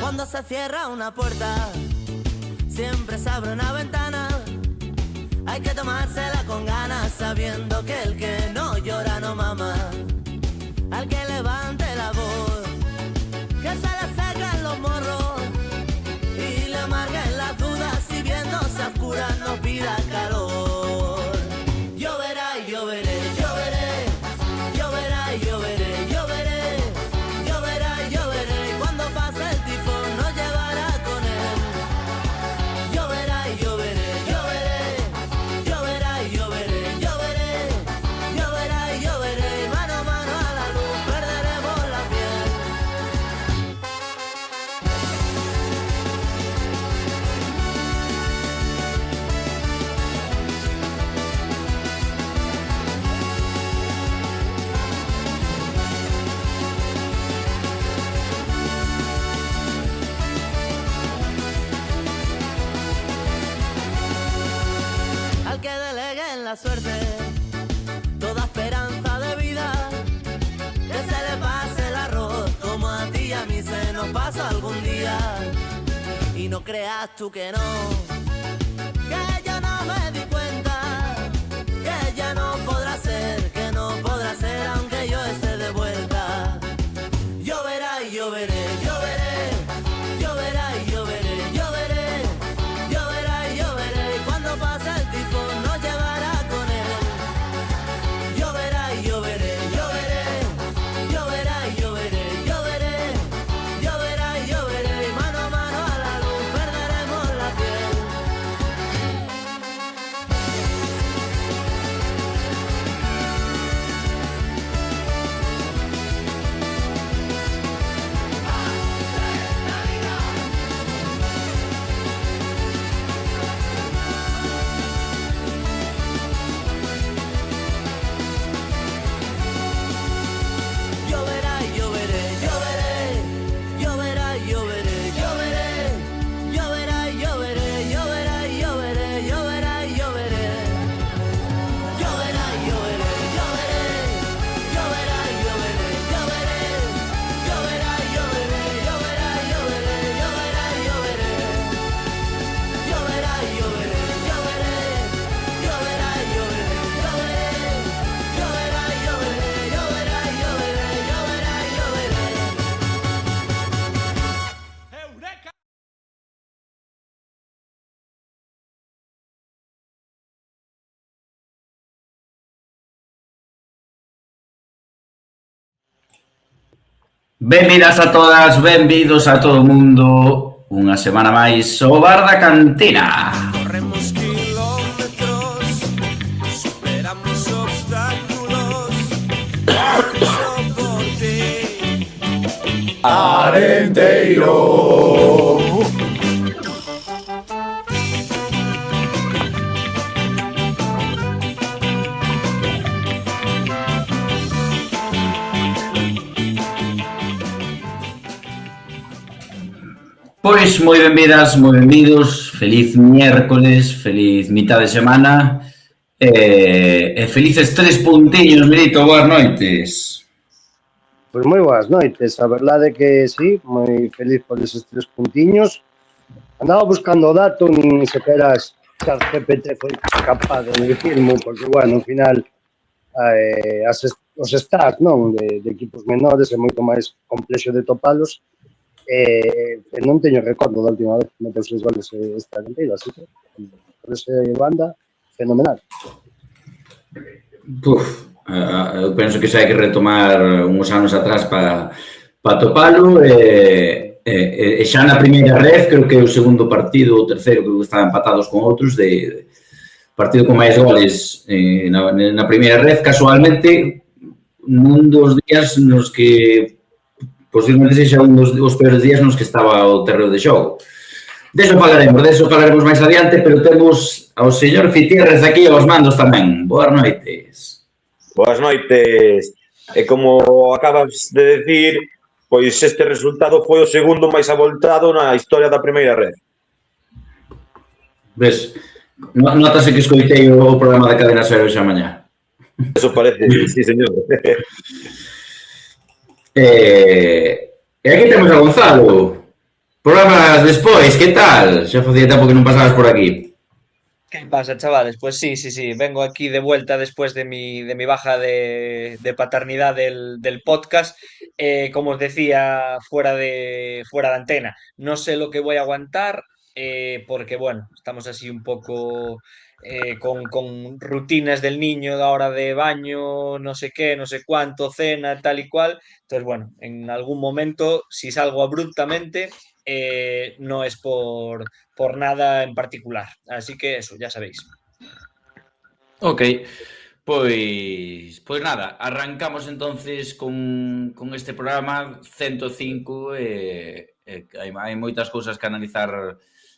Cuando se cierra una puerta, siempre se abre una ventana. Hay que tomársela con ganas, sabiendo que el que no llora no mama. Al que levante la voz, que se le secan los morros y le amarguen las dudas, y viéndose a oscuras no pida calor. Lloverá y lloveré, lloveré, lloverá y lloveré, lloveré, lloverá y lloveré, y cuando pase el tifón nos llevará con él. Lloverá y lloveré, lloveré, lloverá y lloveré, lloveré, lloverá y lloveré, y mano a mano a la luz perderemos la piel. Al que delegue en la suerte toda esperanza de vida, que se le pase el arroz como a ti y a mí se nos pasa algún día. Y no creas tú que no, que yo no me di cuenta, que ya no podrá ser, que no podrá ser aunque yo esté de vuelta. Lloverá y lloveré, lloveré, lloverá y lloveré, lloveré, lloverá y lloveré, y cuando pase el tifón nos llevará con él. Lloverá y lloveré, lloveré, lloverá y lloveré, lloveré, lloverá y lloveré, y mano a mano a la luz perderemos la piel. Lloverá y lloveré, lloveré, lloverá y lloveré, lloveré, lloverá y lloveré, lloverá y lloveré, lloverá y lloveré. Lloverá y lloveré, lloveré, lloverá y lloveré, lloveré, lloverá y lloveré, lloverá y lloveré, lloverá y lloveré. Lloverá y lloveré, lloveré, lloverá y lloveré, lloveré, lloverá y lloveré, lloverá y lloveré, lloverá y lloveré. Benvidas a todas, benvidos a todo o mundo. Unha semana máis ao Bar da Cantina. Corremos kilómetros, superamos obstáculos, só por ti. Arenteiro. Pois moi benvidas, moi benvidos. Feliz miércoles, feliz mitad de semana e felices 3 puntiños, Milito, boas noites. Pois moi boas noites, a verdade é que sí, moi feliz por eses 3 puntiños. Andaba buscando o dato, nin sequera ChatGPT foi capaz de dicirmo, porque, bueno, ao final, os stats, non, de equipos menores é moito máis complexo de topalos, non teño recordo da última vez que meteu 6 goles esta Arenteiro, así que, por ese banda, fenomenal. Eu penso que xa hai que retomar uns anos atrás para topalo e xa na primeira red, creo que o segundo partido, o terceiro, que estaban empatados con outros, de partido con máis goles na primeira red, casualmente, nun dos días nos que posiblemente sexa un dos peores días nos que estaba o terreo de xogo. Deso falaremos máis adiante, pero temos ao señor Fitierres aquí aos mandos tamén. Boas noites. Boas noites. E como acabas de decir, pois este resultado foi o segundo máis avoltado na historia da primeira red. Ves, Notase que escoitei o programa da Cadena Ser hoxe a mañá. Eso parece, sí, señor. E aquí temos a Gonzalo. Programas despois, que tal? Xa facía tempo que non pasabas por aquí. ¿Qué pasa, chavales? Pues sí, sí, sí, vengo aquí de vuelta después de mi baja de paternidad del podcast. Como os decía, fuera de antena. No sé lo que voy a aguantar, porque bueno, estamos así un poco con rutinas del niño, de hora de baño, no sé qué, no sé cuánto, cena, tal y cual. Entonces, bueno, en algún momento, si salgo abruptamente, no es por nada en particular. Así que eso, ya sabéis. Ok, pois nada, arrancamos entonces con este programa 105 hai moitas cousas que analizar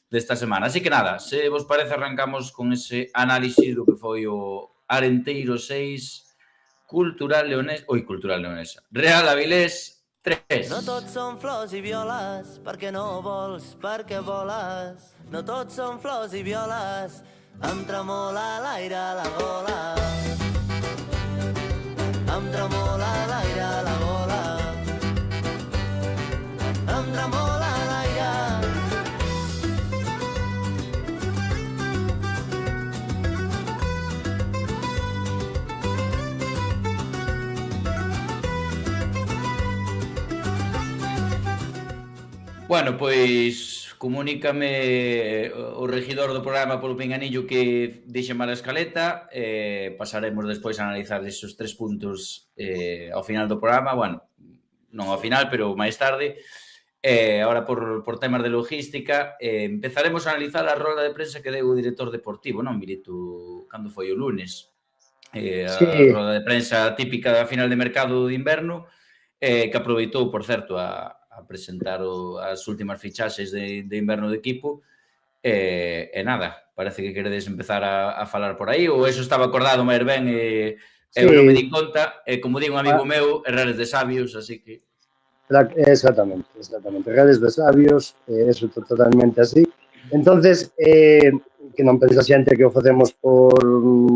desta semana. Así que nada, se vos parece arrancamos con ese análise do que foi o Arenteiro 6, Cultural Leonesa, Real Avilés 3. No tots són flors i violes, perquè no vols, perquè voles. No tots són flors i violes, em tremola l'aire a la gola. Em tremola l'aire a la gola. Em tremola l'aire. Bueno, pois comunícame o regidor do programa polo pinganillo que deixe mal a escaleta, pasaremos despois a analizar esos 3 puntos ao final do programa, bueno, non ao final, pero máis tarde. Ahora por temas de logística, empezaremos a analizar a rolda de prensa que deu o director deportivo, non, Milito, cando foi o lunes? A rolda de prensa típica da final de mercado de inverno, que aproveitou, por certo, a presentar as últimas fichaxes de inverno do equipo. E nada, parece que queredes empezar a falar por aí, ou eso estaba acordado máis ben e eu non me di conta, como di un amigo meu, errores de sabios, así que... Exactamente. Redes de sabios, eso totalmente así. Entonces, que non pensa xente que o facemos por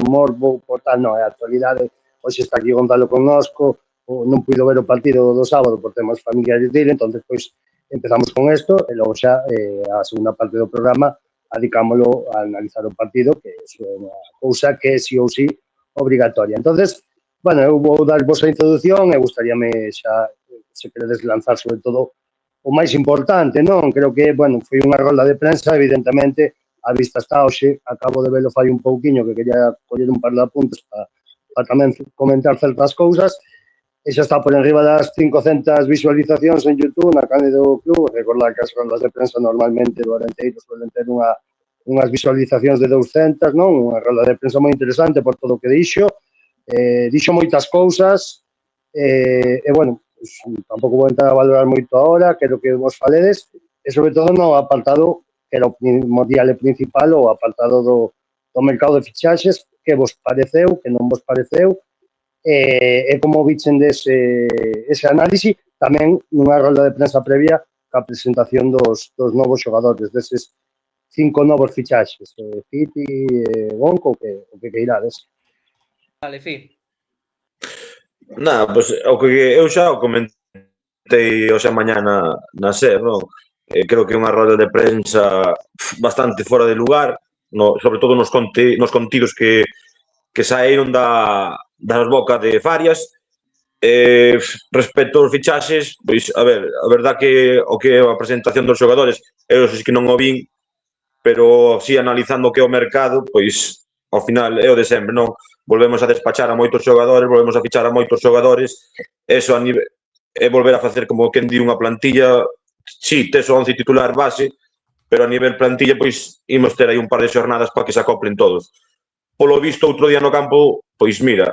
morbo, por tal, non, é a actualidade. Hoxe está aquí Gonzalo connosco, non puido ver o partido do sábado por temas familiares dele, entonces pois empezamos con isto e logo xa a segunda parte do programa adicámolo a analizar o partido, que é unha cousa que sí ou sí obrigatoria. Entonces, bueno, eu vou dar vos a introducción e gustaríame xa, se queredes lanzar sobre todo o máis importante, non? Creo que, bueno, foi unha rolda de prensa, evidentemente, a vista está hoxe, acabo de velo fai un pouquiño, que quería coller un par de apuntes para tamén comentar certas cousas, e xa está por enriba das 500 visualizacións en YouTube na canle do club. Recordar que as roldas de prensa normalmente do Arenteiro suelen ter unhas visualizacións de 200, non? Unha rolda de prensa moi interesante por todo o que dixo moitas cousas, e bueno, pues, tampouco vou entrar a valorar moito agora, quero que vos faledes, e sobre todo no apartado que era o primordial e principal, o apartado do mercado de fichaxes, que vos pareceu, que non vos pareceu, e como vichen ese análise, tamén nunha rolda de prensa previa ca presentación dos novos xogadores, deses 5 novos fichaxes, Fiti, Gonco, o que queirades. Vale, Fi. Nada, pois o que eu xa o comentei hoxe mañá na SER, non? Creo que é unha rolda de prensa bastante fora de lugar, sobre todo nos contidos que saíron das bocas de Farias. Respecto aos fichaxes, pois, a ver, a verdad que o que é a presentación dos xogadores, eu sei que non o vin, pero si analizando o que é o mercado, pois, ao final é o de sempre, non? Volvemos a despachar a moitos xogadores, volvemos a fichar a moitos xogadores, eso a nivel, é volver a facer como quen di unha plantilla, si, tes o 11 titular base, pero a nivel plantilla, pois, imos ter aí un par de xornadas para que se acoplen todos. Polo visto, outro día no campo, pois mira,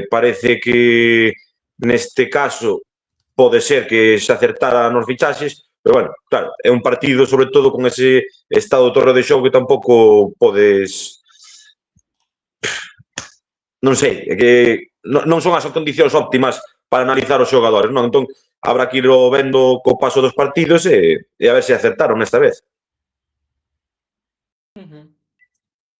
parece que neste caso pode ser que se acertara nos fichaxes, pero bueno, claro, é un partido sobre todo con ese estado torre de xogo que tampouco podes... Non sei, é que non son as condicións óptimas para analizar os xogadores, non? Entón, habrá que ir vendo co paso dos partidos e a ver se acertaron esta vez.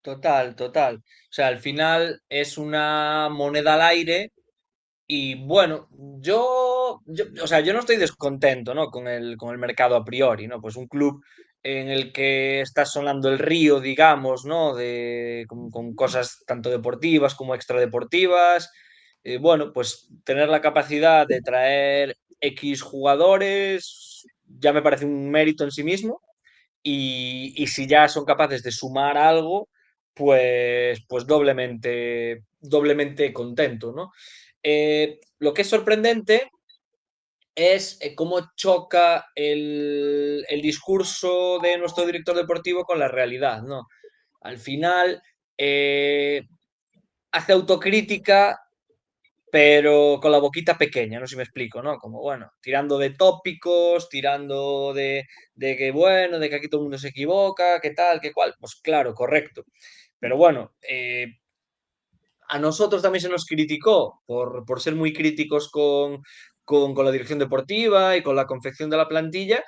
Total, total. O sea, al final es una moneda al aire. Y bueno, o sea, yo no estoy descontento, ¿no? Con el mercado a priori, ¿no? Pues un club en el que está sonando el río, digamos, ¿no? Con cosas tanto deportivas como extradeportivas. Bueno, pues tener la capacidad de traer X jugadores ya me parece un mérito en sí mismo. Y si ya son capaces de sumar algo, pues doblemente contento, ¿no? Lo que es sorprendente es cómo choca el discurso de nuestro director deportivo con la realidad, ¿no? Al final eh, hace autocrítica, pero con la boquita pequeña, no sé si me explico, ¿no? Como, bueno, tirando de tópicos, tirando de que, bueno, de que aquí todo el mundo se equivoca, qué tal, qué cual. Pues claro, correcto. Pero bueno, a nosotros también se nos criticó por ser muy críticos con la dirección deportiva y con la confección de la plantilla,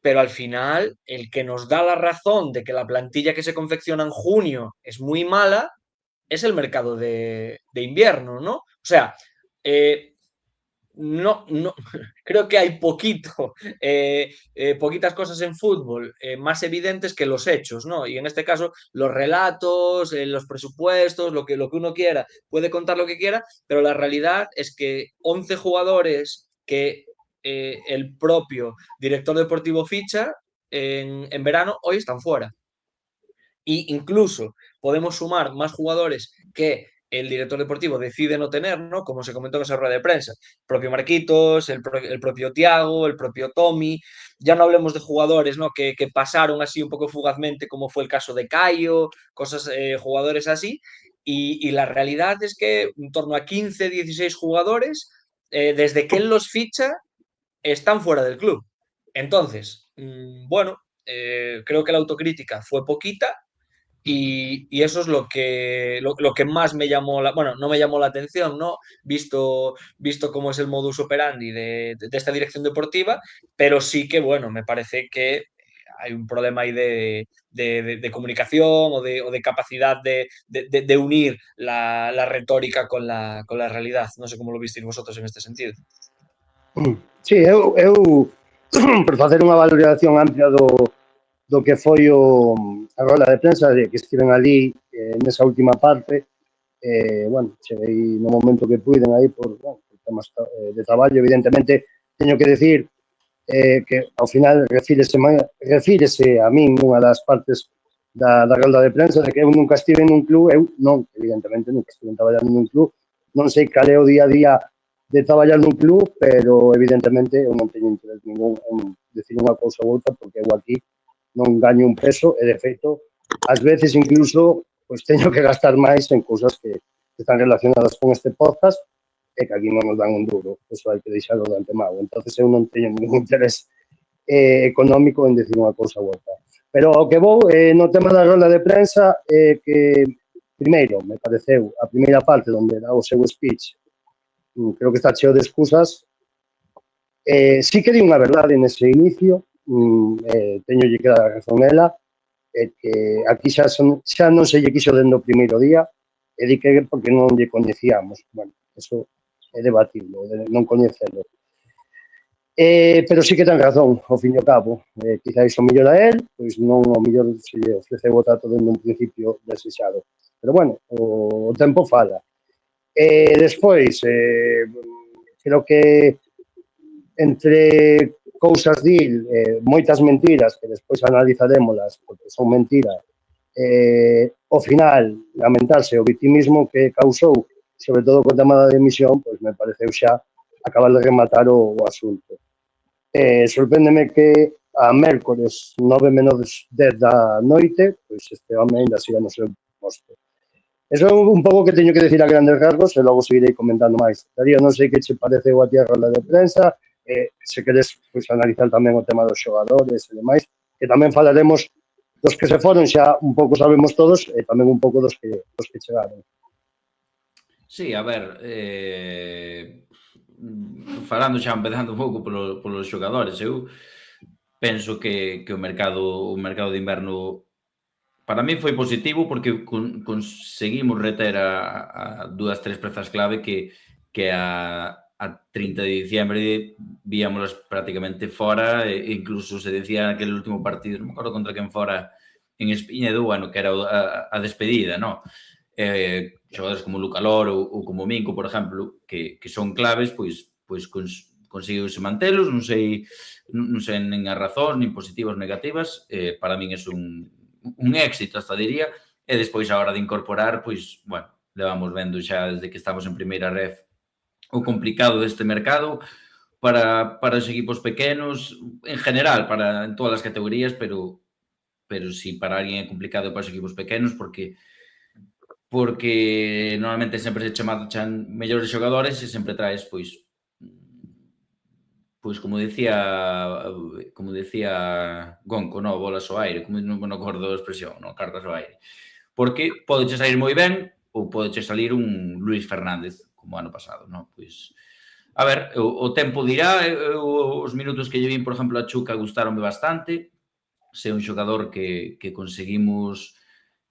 pero al final el que nos da la razón de que la plantilla que se confecciona en junio es muy mala es el mercado de invierno, ¿no? O sea, eh, no, creo que hay poquitas cosas en fútbol más evidentes que los hechos, ¿no? Y en este caso, los relatos, los presupuestos, lo que uno quiera, puede contar lo que quiera, pero la realidad es que 11 jugadores que el propio director deportivo ficha en verano hoy están fuera. Y incluso podemos sumar más jugadores que el director deportivo decide no tener, ¿no? Como se comentó en esa rueda de prensa. El propio Marquitos, el propio Tiago, el propio Tommy. Ya no hablemos de jugadores, ¿no? Que pasaron así un poco fugazmente, como fue el caso de Caio, cosas, jugadores así. Y la realidad es que en torno a 15, 16 jugadores, desde que él los ficha, están fuera del club. Entonces, bueno, creo que la autocrítica fue poquita y eso es lo que más me llamó bueno, no me llamó la atención, ¿no? Visto cómo es el modus operandi de esta dirección deportiva, pero sí que, bueno, me parece que hay un problema ahí de comunicación o de capacidad de unir la retórica con la realidad. No sé cómo lo visteis vosotros en este sentido. Sí, eu por facer unha valoración amplia do que foi a roda de prensa, de que estiven ali nesa última parte, bueno, cheguei no momento que puiden aí por temas de traballo, evidentemente, teño que decir que ao final refírese a min unha das partes da rolda de prensa, de que eu nunca estive nun club, eu non, evidentemente, nunca estive traballando nun club, non sei cal é o día a día de traballar nun club, pero evidentemente eu non teño interés ningún en decir unha cousa ou outra, porque eu aquí non gaño un peso e, de feito, ás veces incluso pois teño que gastar máis en cousas que están relacionadas con este podcast e que aquí non nos dan un duro, eso hai que deixarlo de antemao. Entonces eu non teño ningún interés económico en decir unha cousa ou outra. Pero ao que vou, no tema da rolda de prensa, que primeiro me pareceu a primeira parte onde dá o seu speech, creo que está cheo de excusas. Sí que di unha verdade nese inicio, teñolle que dar a razón ela, que aquí xa non se lle quixo dende o primeiro día, e di que porque non lle coñecíamos. Bueno, eso é debatible, de non coñecelo. Pero sí que ten razón, ao fin e ao cabo. Quizáis o mellor a él, pois non o mellor se lle ofreceu o trato dende un principio desexado. Pero bueno, o tempo fala. Despois, creo que entre cousas dil, moitas mentiras, que despois analizaremoslas, porque son mentiras, ao final, lamentarse o vitimismo que causou, sobre todo co tema da demisión, pois me pareceu xa acabar de rematar o asunto. Sorpréndeme que a mércores 9 menos 10 da noite, pois este home ainda siga no seu posto. Eso é un pouco que teño que decir a grandes rasgos e logo seguirei comentando máis. Darío, non sei que che pareceu a ti a roda de prensa, se queres pois, analizar tamén o tema dos xogadores e demais, que tamén falaremos dos que se foron, xa un pouco sabemos todos, e tamén un pouco dos que chegaron. Sí, a ver, falando xa, empezando un pouco polos xogadores, eu penso que o mercado de inverno para mí foi positivo porque conseguimos reter a 2-3 pezas clave que a 30 de diciembre víamolas prácticamente fora, e incluso se decía aquel último partido, non me acordo contra quen fora, en Espiñedo, bueno, que era a despedida, non? Xogadores como Luca Lor ou como Minco, por exemplo, que son claves, pois conseguiuse mantelos, non sei nen as razóns, nin positivas, negativas, para min é un éxito, hasta diría, e despois a hora de incorporar, pois, bueno, levamos vendo xa desde que estamos en primeira ref o complicado deste mercado para os equipos pequenos, en general, en todas as categorías, pero si para alguén é complicado para os equipos pequenos porque normalmente sempre se chan mellores xogadores e sempre traes, pois como decía Gonco, no, bolas ao aire, como non me acordo da expresión, no, cartas ao aire. Porque podeche salir moi ben ou podeche salir un Luis Fernández, como ano pasado, non? Pois, a ver, o tempo dirá, os minutos que lle vin, por exemplo, a Chuca gustaronme bastante, se un xogador que conseguimos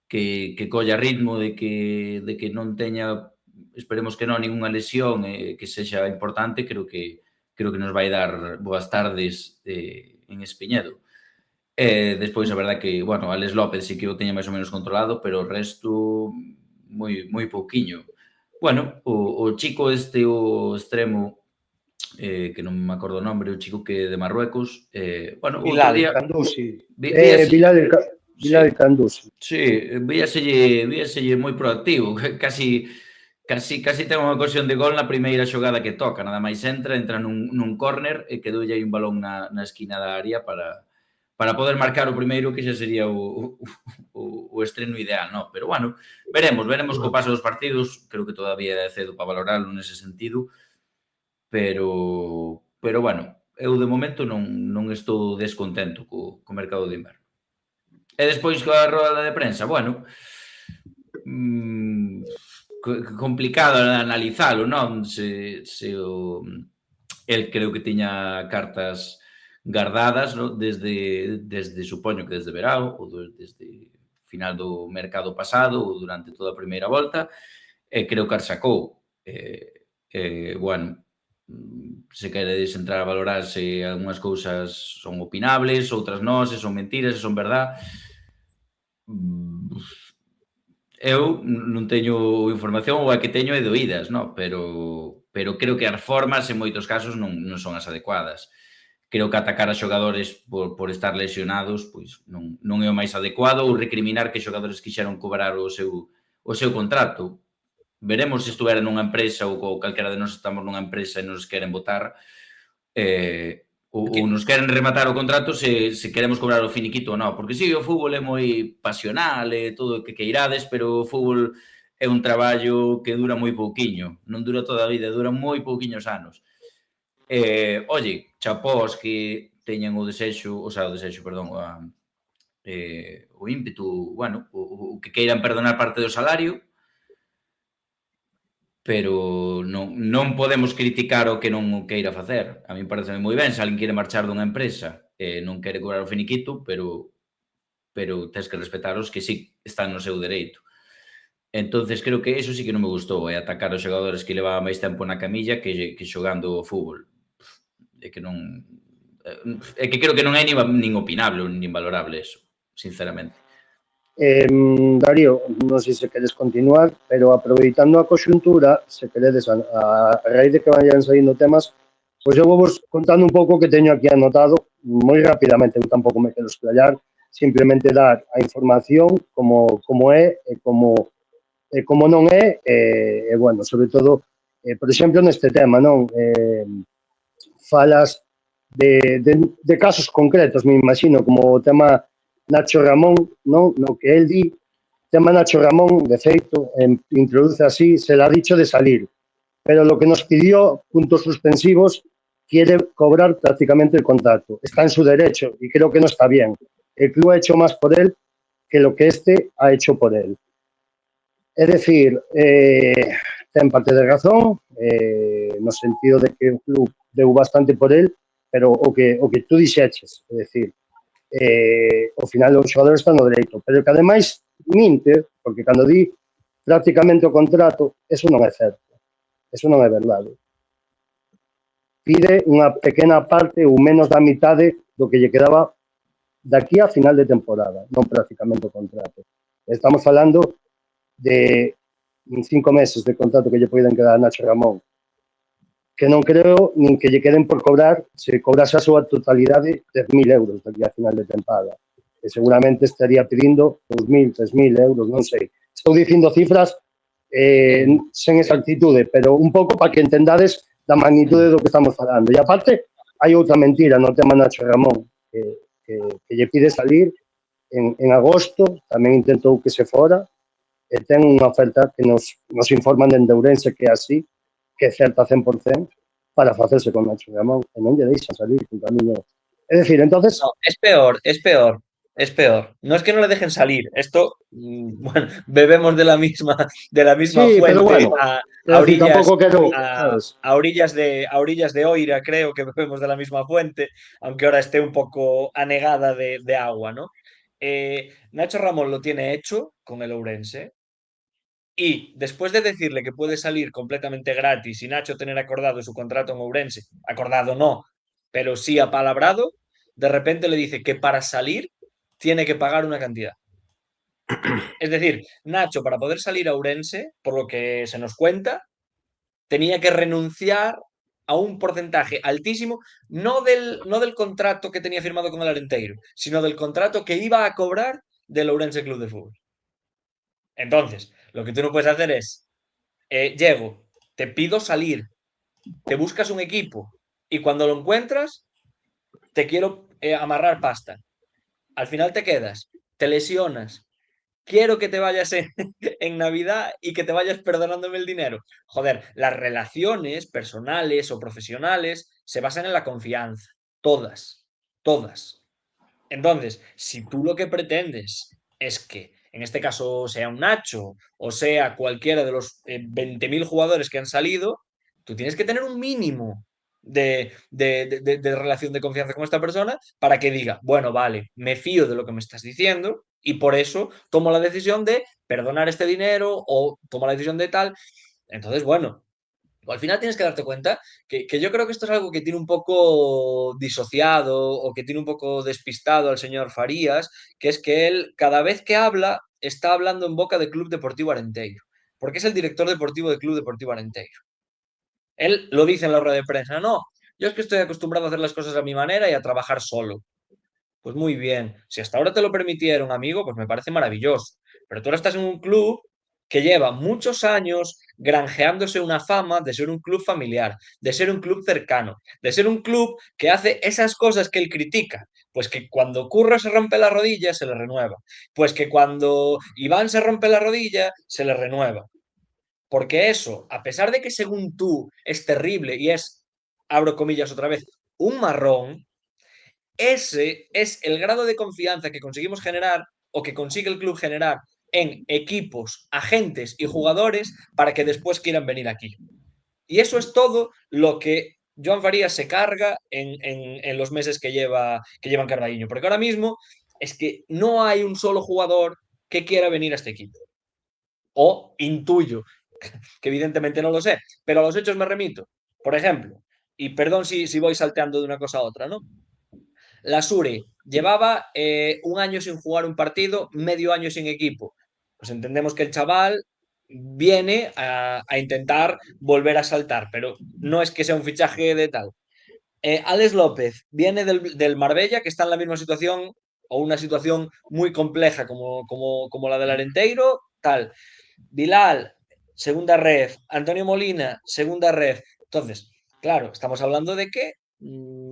que colla ritmo, de que non teña, esperemos que non, ninguna lesión, que sexa importante, creo que nos vai dar boas tardes en Espiñedo. Despois, a verdade que, bueno, Alex López sí que o teña máis ou menos controlado, pero o resto moi pouquiño. Bueno, o chico este, o extremo, que non me acordo o nombre, o chico que de Marruecos, bueno, Bilal Kandusi. Bilal Kandusi. Sí, víaselle moi proactivo, casi ten unha ocasión de gol na primeira xogada que toca, nada máis entra nun córner e quedoulle aí un balón na esquina da área para poder marcar o primeiro, que xa sería o estreno ideal, non? Pero, bueno, veremos co paso dos partidos, creo que todavía é cedo para valorarlo nese sentido, pero, bueno, eu de momento non estou descontento co mercado de inverno. E despois coa roda de prensa, bueno, complicado analizalo, non? El creo que tiña cartas gardadas, non? Desde supoño que desde verao, ou desde final do mercado pasado, ou durante toda a primeira volta, e creo que as sacou. Bueno, se queredes entrar a valorar se algunhas cousas son opinables, outras non, se son mentiras, se son verdad. Eu non teño información, ou a que teño é de oídas, non? Pero creo que as formas en moitos casos non son as adecuadas. Creo que atacar a xogadores por estar lesionados pois non é o máis adecuado, ou recriminar que xogadores quixeron cobrar o seu contrato. Veremos se estuvera nunha empresa ou calquera de nós estamos nunha empresa e nos queren botar, ou nos queren rematar o contrato se queremos cobrar o finiquito ou non. Porque sí, o fútbol é moi pasional e todo o que queirades, pero o fútbol é un traballo que dura moi pouquiño. Non dura toda a vida, dura moi pouquiños anos. Oye, chapós que teñan o ímpetu, bueno, o que queiran perdonar parte do salario, pero non podemos criticar o que non o queira facer. A mí parece moi ben se alguén quere marchar dunha empresa e non quere cobrar o finiquito, pero tens que respetar os que sí están no seu dereito. Entonces creo que eso sí que non me gustou, é atacar os xogadores que levaban máis tempo na camilla que xogando o fútbol. É que creo que non é nin opinable nin valorable eso, sinceramente. Darío, non sei se queres continuar, pero aproveitando a conxuntura, se queredes, a raíz de que vayan saindo temas, pois eu vou vos contando un pouco que teño aquí anotado, moi rapidamente, eu tampouco me quero explayar, simplemente dar a información como é e como non é, e, bueno, sobre todo, por exemplo, neste tema, non? Falas de casos concretos, me imagino, como o tema Nacho Ramón, non? No que el di, tema Nacho Ramón, de feito, introduce así, se le ha dicho de salir, pero lo que nos pidió, puntos suspensivos, quiere cobrar prácticamente el contrato. Está en su derecho y creo que no está bien. El club ha hecho más por él que lo que este ha hecho por él. Es decir, ten parte de razón, no sentido de que o club deu bastante por él, pero o que tú dixeches, é dicir, ao final o xogador está no dereito, pero que ademais minte, porque cando di prácticamente o contrato, eso non é certo, eso non é verdade. Pide unha pequena parte ou menos da mitade do que lle quedaba daqui a final de temporada, non prácticamente o contrato. Estamos falando de 5 meses de contrato que lle poden quedar a Nacho Ramón, que non creo nin que lle queden por cobrar, se cobrase a súa totalidade 10.000 euros daqui a final de temporada. Que seguramente estaría pedindo 2.000, 3.000 euros, non sei. Estou dicindo cifras sen exactitude, pero un pouco para que entendades da magnitude do que estamos falando. E aparte, hai outra mentira no tema Nacho Ramón, que lle pide salir en agosto, tamén intentou que se fora, e ten unha oferta que nos informan dende Ourense que é así, que é certa 100%, para facerse con Nacho Ramón, e non lle deixan salir con camiño. É dicir, entonces... No, es peor. No es que no le dejen salir. Esto, bueno, bebemos de la misma sí, fuente pero bueno, a orillas de Oira, creo que bebemos de la misma fuente, aunque ahora esté un poco anegada de agua, ¿no? Nacho Ramón lo tiene hecho con el Ourense. Y después de decirle que puede salir completamente gratis y Nacho tener acordado su contrato en Ourense, acordado no, pero sí apalabrado, de repente le dice que para salir tiene que pagar una cantidad. Es decir, Nacho, para poder salir a Ourense, por lo que se nos cuenta, tenía que renunciar a un porcentaje altísimo, no del contrato que tenía firmado con el Arenteiro, sino del contrato que iba a cobrar del Ourense Club de Fútbol. Entonces, lo que tú no puedes hacer es, llego, te pido salir, te buscas un equipo y cuando lo encuentras, te quiero amarrar pasta. Al final te quedas, te lesionas, quiero que te vayas en Navidad y que te vayas perdonándome el dinero. Joder, las relaciones personales o profesionales se basan en la confianza, todas. Entonces, si tú lo que pretendes es que en este caso sea un Nacho o sea cualquiera de los 20.000 jugadores que han salido, tú tienes que tener un mínimo de relación de confianza con esta persona para que diga, bueno, vale, me fío de lo que me estás diciendo y por eso tomo la decisión de perdonar este dinero o tomo la decisión de tal. Entonces, bueno, al final tienes que darte cuenta que yo creo que esto es algo que tiene un poco disociado o que tiene un poco despistado al señor Farías, que es que él cada vez que habla está hablando en boca de Club Deportivo Arenteiro, porque es el director deportivo del Club Deportivo Arenteiro. Él lo dice en la rueda de prensa, no, yo es que estoy acostumbrado a hacer las cosas a mi manera y a trabajar solo. Pues muy bien, si hasta ahora te lo permitieron, amigo, pues me parece maravilloso, pero tú ahora estás en un club que lleva muchos años granjeándose una fama de ser un club familiar, de ser un club cercano, de ser un club que hace esas cosas que él critica. Pues que cuando Curro se rompe la rodilla, se le renueva. Pues que cuando Iván se rompe la rodilla, se le renueva. Porque eso, a pesar de que según tú es terrible y es, abro comillas otra vez, un marrón, ese es el grado de confianza que conseguimos generar o que consigue el club generar en equipos, agentes y jugadores para que después quieran venir aquí. Y eso es todo lo que Joan Farías se carga en los meses que llevan Carballiño. Porque ahora mismo es que no hay un solo jugador que quiera venir a este equipo. O intuyo, que evidentemente no lo sé, pero a los hechos me remito. Por ejemplo, y perdón si voy salteando de una cosa a otra, ¿no? La Sure llevaba un año sin jugar un partido, medio año sin equipo. Pues entendemos que el chaval viene a intentar volver a saltar, pero no es que sea un fichaje de tal. Alex López viene del Marbella, que está en la misma situación o una situación muy compleja como la del Arenteiro, tal. Bilal, segunda ref. Antonio Molina, segunda ref. Entonces, claro, estamos hablando de que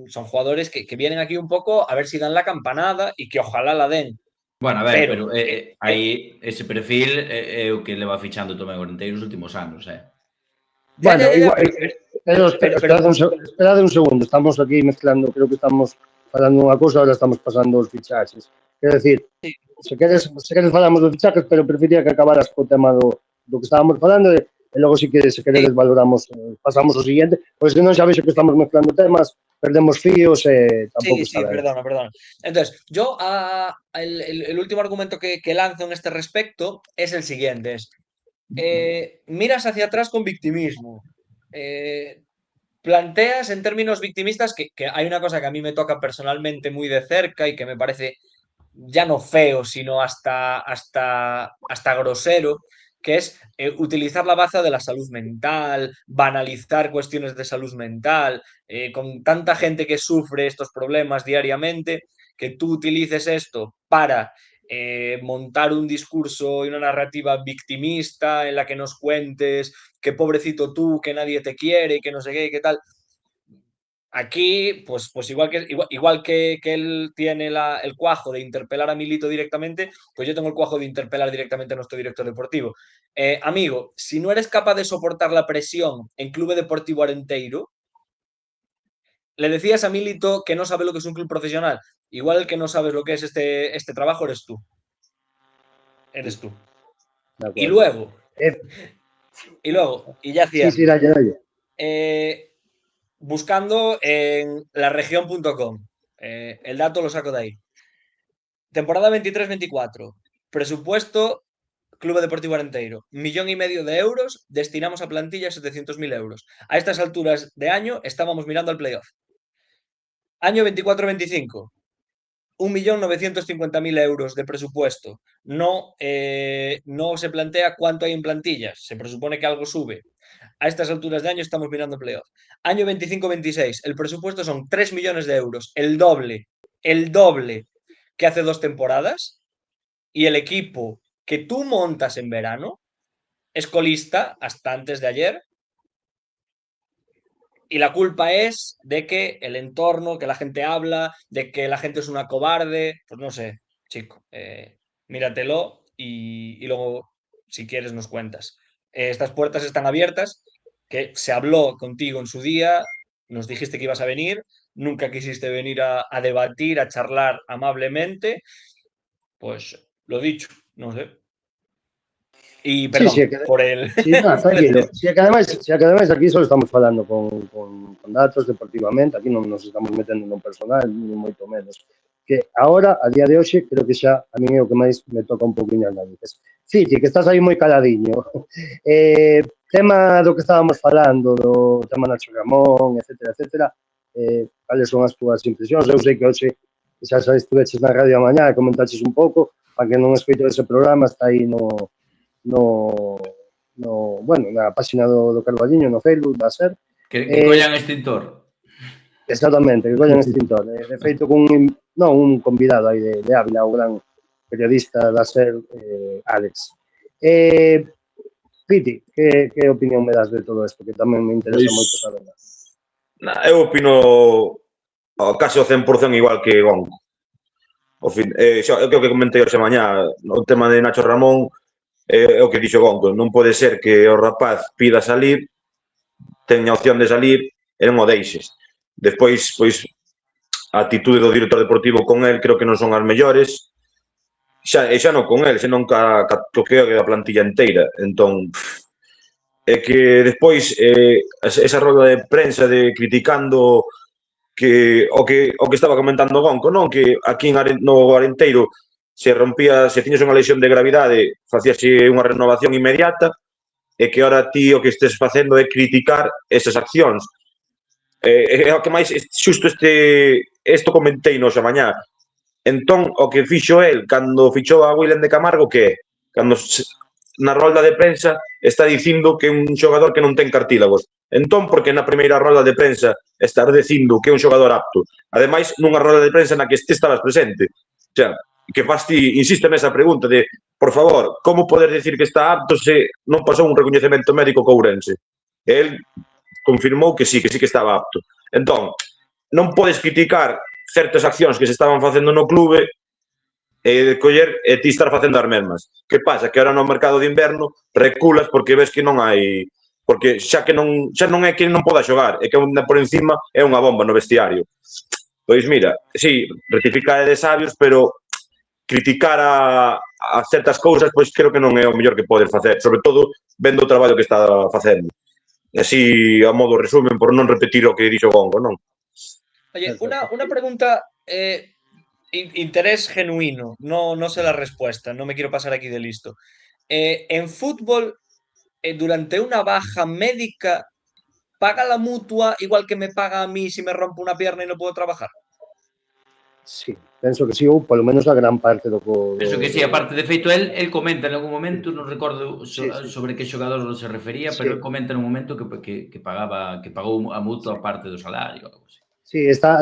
son jugadores que vienen aquí un poco a ver si dan la campanada y que ojalá la den. Bueno, a ver, pero aí ese perfil é o que leva fichando tamén o Arenteiro os últimos anos, Bueno, igual, esperad un segundo, estamos aquí mezclando, creo que estamos falando unha cousa, ahora estamos pasando os fichaxes. Quero decir, se queres falamos dos fichaxes, pero prefería que acabaras co tema do que estábamos falando e logo si que se queredes valoramos, pasamos o siguiente, pois se non xa vexo que estamos mezclando temas perdemos fíos e tampouco Sí, perdona. Entonces, yo el último argumento que lanzo en este respecto es el siguiente. Miras hacia atrás con victimismo. Planteas en términos victimistas que hay una cosa que a mí me toca personalmente muy de cerca y que me parece ya no feo, sino hasta grosero, que es utilizar la baza de la salud mental, banalizar cuestiones de salud mental, con tanta gente que sufre estos problemas diariamente, que tú utilices esto para montar un discurso y una narrativa victimista en la que nos cuentes que pobrecito tú, que nadie te quiere, que no sé qué, qué tal. Aquí, pues igual que él tiene el cuajo de interpelar a Milito directamente, pues yo tengo el cuajo de interpelar directamente a nuestro director deportivo. Amigo, si no eres capaz de soportar la presión en Clube Deportivo Arenteiro, le decías a Milito que no sabe lo que es un club profesional. Igual el que no sabes lo que es este trabajo eres tú. Eres tú. Y luego, y ya cierro. Sí, dale. Buscando en laregion.com. El dato lo saco de ahí. Temporada 23-24. Presupuesto Clube Deportivo Arenteiro. 1,5 millones de euros destinamos a plantilla 700.000 euros. A estas alturas de año estábamos mirando al playoff. Año 24-25. 1.950.000 euros de presupuesto. No se plantea cuánto hay en plantillas. Se presupone que algo sube. A estas alturas de año estamos mirando playoff. Año 25-26, el presupuesto son 3 millones de euros, el doble que hace 2 temporadas, y el equipo que tú montas en verano es colista hasta antes de ayer, y la culpa es de que el entorno, que la gente habla, de que la gente es una cobarde, pues no sé, chico, míratelo y luego, si quieres, nos cuentas. Estas puertas están abiertas, que se habló contigo en su día, nos dijiste que ibas a venir, nunca quisiste venir a debatir, a charlar amablemente, pues lo dicho, no sé. Y perdón por el... Sí, tranquilo. Si é que ademais aquí só estamos falando con datos deportivamente, aquí non nos estamos metendo no personal, ni moito menos. Que agora, a día de hoxe, creo que xa a mí é o que máis me toca un poquinho as narices. Fiti, que estás aí moi caladiño. Tema do que estábamos falando, do tema Nacho Ramón, etcétera, cales son as túas impresións? Eu sei que hoxe xa estuveches na radio a mañá e comentaches un pouco, para que non escoito ese programa, está aí na página do Carballiño, no Facebook, da SER. Que collan extintor. Exactamente, que collan extintor. De feito, un convidado aí de Ávila, o gran periodista da SER, Alex. Piti, que opinión me das de todo isto? Que tamén me interesa moito saber. Eu opino casi ao 100% igual que Gonco. O fin, é o que comentei hoxe mañá, o tema de Nacho Ramón, é o que dixo Gonco, non pode ser que o rapaz pida salir, teña opción de salir e non o deixes. Despois, pois, a actitude do director deportivo con el creo que non son as mellores, xa non con el, senón ca que a plantilla inteira. Entón, é que despois esa roda de prensa de criticando que o que estaba comentando Gonco, non? Que aquí no Arenteiro se tiñes unha lesión de gravidade, facíase unha renovación inmediata, e que ahora ti o que estés facendo é criticar esas accións. É o que máis, xusto isto comentei no xa mañá. Entón, o que fixo el cando fichou a William de Camargo, que cando na rolda de prensa está dicindo que é un xogador que non ten cartílagos. Entón, porque na primeira rolda de prensa estar dicindo que é un xogador apto? Ademais, nunha rolda de prensa na que estabas presente. O sea, que faz ti, insiste nesa pregunta de, por favor, como poder decir que está apto se non pasou un recoñecemento médico co Ourense? El confirmou que sí que estaba apto. Entón, non podes criticar certas accións que se estaban facendo no clube e coller e ti estar facendo as mesmas. Que pasa? Que ahora no mercado de inverno reculas porque ves que non hai... Porque xa non é que non poda xogar, é que por encima é unha bomba no vestiario. Pois mira, sí, rectificar é de sabios, pero criticar a certas cousas, pois creo que non é o mellor que podes facer, sobre todo vendo o traballo que está facendo. Así, a modo resumen, por non repetir o que dixo Gonco, non? Oye, Perfecto. una pregunta, interés genuino, no sé la respuesta, no me quiero pasar aquí de listo. En fútbol, durante una baja médica, ¿paga la mutua igual que me paga a mí si me rompo una pierna y no puedo trabajar? Sí, penso que sí, ou polo menos a gran parte Penso que sí, aparte de feito, el comenta en algún momento, non recordo sí, sí, sobre que xogador se refería, pero sí, el comenta nun momento que pagou a mutua parte do salario, algo así. sí, está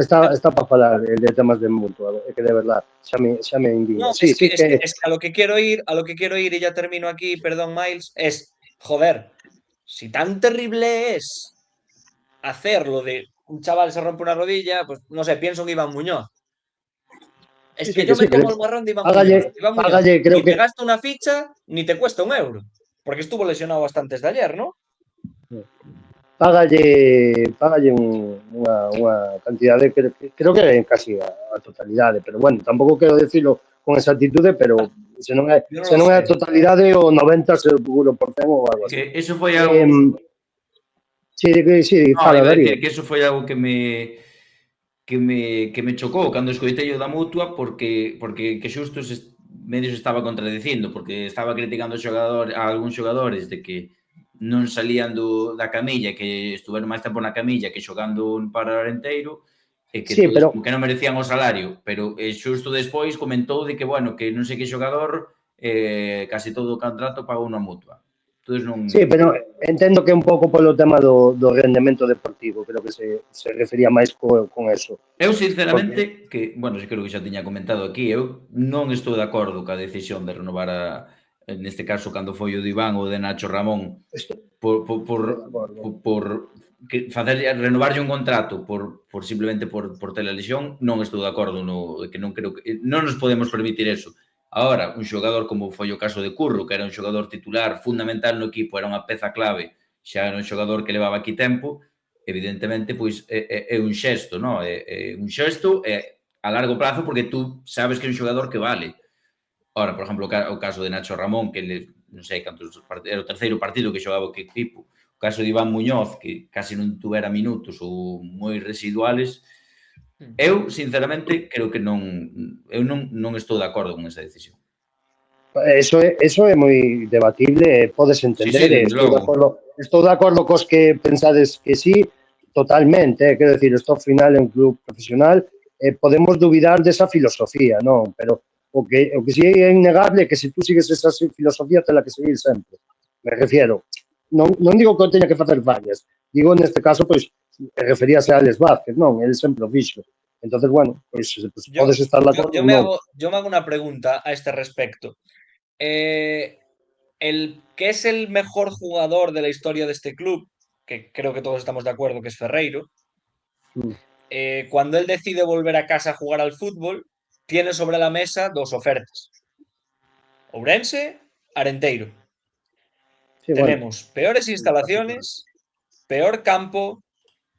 para falar de temas de mutua, é que de verdad xa me indigna. No, Sí, sí que es que a lo que quiero ir, y ya termino aquí, perdón, Miles, es, joder, si tan terrible es hacerlo de un chaval se rompe una rodilla, pues no sé, pienso en Iván Muñoz. Es que yo me sí, que como el marrón de Iván Muñoz. págalle, Iván Muñoz, págalle, creo ni te que gasta una ficha, ni te cuesta un euro. Porque estuvo lesionado hasta antes de ayer, ¿no? págalle unha cantidade que creo que é casi a totalidade, pero bueno, tampouco quero decirlo con esa actitude, pero Yo no se lo non é a sé. totalidade o 90 seguro por cen ou algo así. Que eso foi algo... Sí, No, fala, iba a Darío. decir que eso foi algo que me chocou cando escoitei o da mutua porque que xusto medio se estaba contradicindo porque estaba criticando a algúns xogadores de que non salían da camilla, que estuveron máis tempo na camilla que xogando para o Arenteiro e que Sí, todos pero como que non merecían o salario, pero xusto despois comentou de que, bueno, que non sei que xogador casi todo o contrato pagou unha mutua. Entonces non... sí, pero entendo que un pouco polo tema do rendemento deportivo, creo que se refería máis con eso. Eu, Porque, sinceramente, que, bueno, creo que xa tiña comentado aquí, eu non estou de acordo ca decisión de renovar neste caso, cando foi o de Iván ou de Nacho Ramón, estou de acordo. por que renovarlle un contrato simplemente por ter a lesión, non estou de acordo que non creo que non nos podemos permitir eso. Agora, un xogador como foi o caso de Curro, que era un xogador titular fundamental no equipo, era unha peza clave, xa era un xogador que levaba aquí tempo, evidentemente, pois é un xesto, non? É un xesto a largo prazo porque tú sabes que é un xogador que vale. Ora, por exemplo, o caso de Nacho Ramón, que non sei cantos era o terceiro partido que xogaba o equipo. O caso de Iván Muñoz, que casi non tuvera minutos ou moi residuales. Eu, sinceramente, creo que non estou de acordo con esa decisión. Eso é moi debatible, podes entender, desde logo. Estou de acordo cos que pensades que sí, totalmente, quero decir, isto ao final é un club profesional, podemos dubidar desa filosofía, non? Pero o que sí é innegable é que se tú sigues esa filosofía tela que seguir sempre. Me refiero, non digo que o teña que facer fallas, digo neste caso, pois, referíase a Alex Vázquez, non? El sempre o fixo. Entonces, bueno, pues podes estar de acordo ou non. Yo me hago una pregunta a este respecto. ¿Qué es el mejor jugador de la historia de este club? Que creo que todos estamos de acuerdo que es Ferreiro. Cuando él decide volver a casa a jugar al fútbol, tiene sobre la mesa dos ofertas. Ourense, Arenteiro. Sí, Tenemos peores instalaciones, peor campo,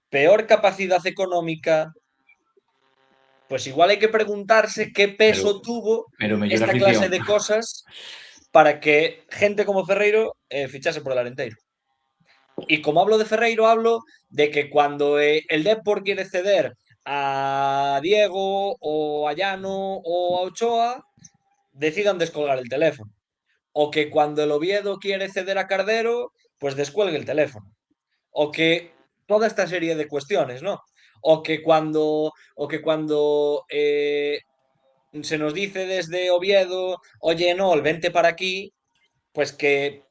peor capacidad económica. Pues igual hay que preguntarse qué peso tuvo esta clase de cosas para que gente como Ferreiro fichase por el Arenteiro. Y como hablo de Ferreiro, hablo de que cuando el Depor quiere ceder a Diego o a Llano o a Ochoa, decidan descolgar el teléfono. O que cuando el Oviedo quiere ceder a Cardero, pues descuelgue el teléfono. O que toda esta serie de cuestiones, ¿no? O que cuando se nos dice desde Oviedo, oye, no, vente para aquí, pues que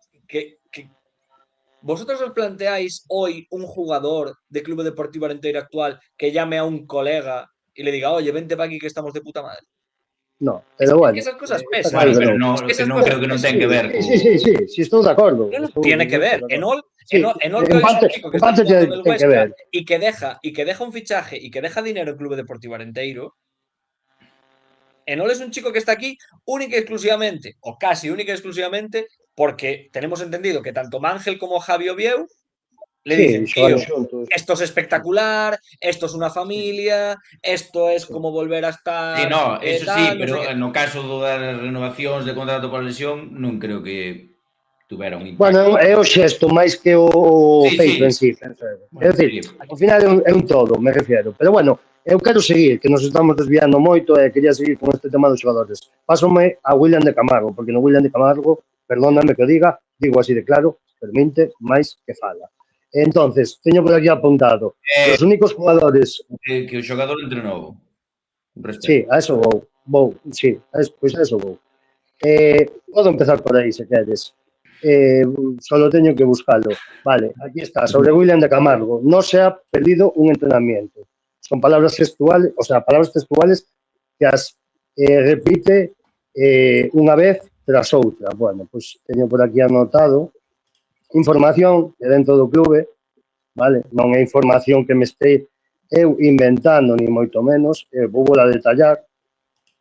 vosotros os planteáis hoy un jugador de Club Deportivo Arenteiro actual que llame a un colega y le diga, oye, vente para aquí que estamos de puta madre. No, pero bueno. Que esas cosas pesan. Bueno, pero no creo que non ten que ver. Sí, estou de acordo. Tiene que ver. Enol que en es un chico que está jugando en el ten que Huesca ver. y que deja un fichaje y que deja dinero en Club Deportivo Arenteiro. Enol es un chico que está aquí única y exclusivamente, o casi única y exclusivamente, porque tenemos entendido que tanto Mangel como Javi Ovieu le dicen, tío, esto es espectacular, esto es una familia, esto es como volver a estar... Sí, no, eso sí, pero no caso das renovacións de contrato por lesión, non creo que tuvera un impacto. Bueno, é o xesto máis que o feito en sí. É dicir, ao final é un todo, me refiero. Pero bueno, Eu quero seguir, que nos estamos desviando moito e quería seguir con este tema dos xogadores. Pásome a William de Camargo, porque no William de Camargo, perdóname que o digo así de claro, permite máis que fala. Entonces, teño por aquí apuntado, os únicos jugadores... Que o xogador entrenou. Sí, a eso vou, sí, pois a eso vou. Podo empezar por aí, se queres. Solo teño que buscarlo. Vale, aquí está, sobre William de Camargo. No se ha perdido un entrenamiento. Son palabras textuales, palabras textuales que as repite unha vez tras outra. Bueno, pois teño por aquí anotado información de dentro do clube, vale? Non é información que me este eu inventando, ni moito menos, vou a detallar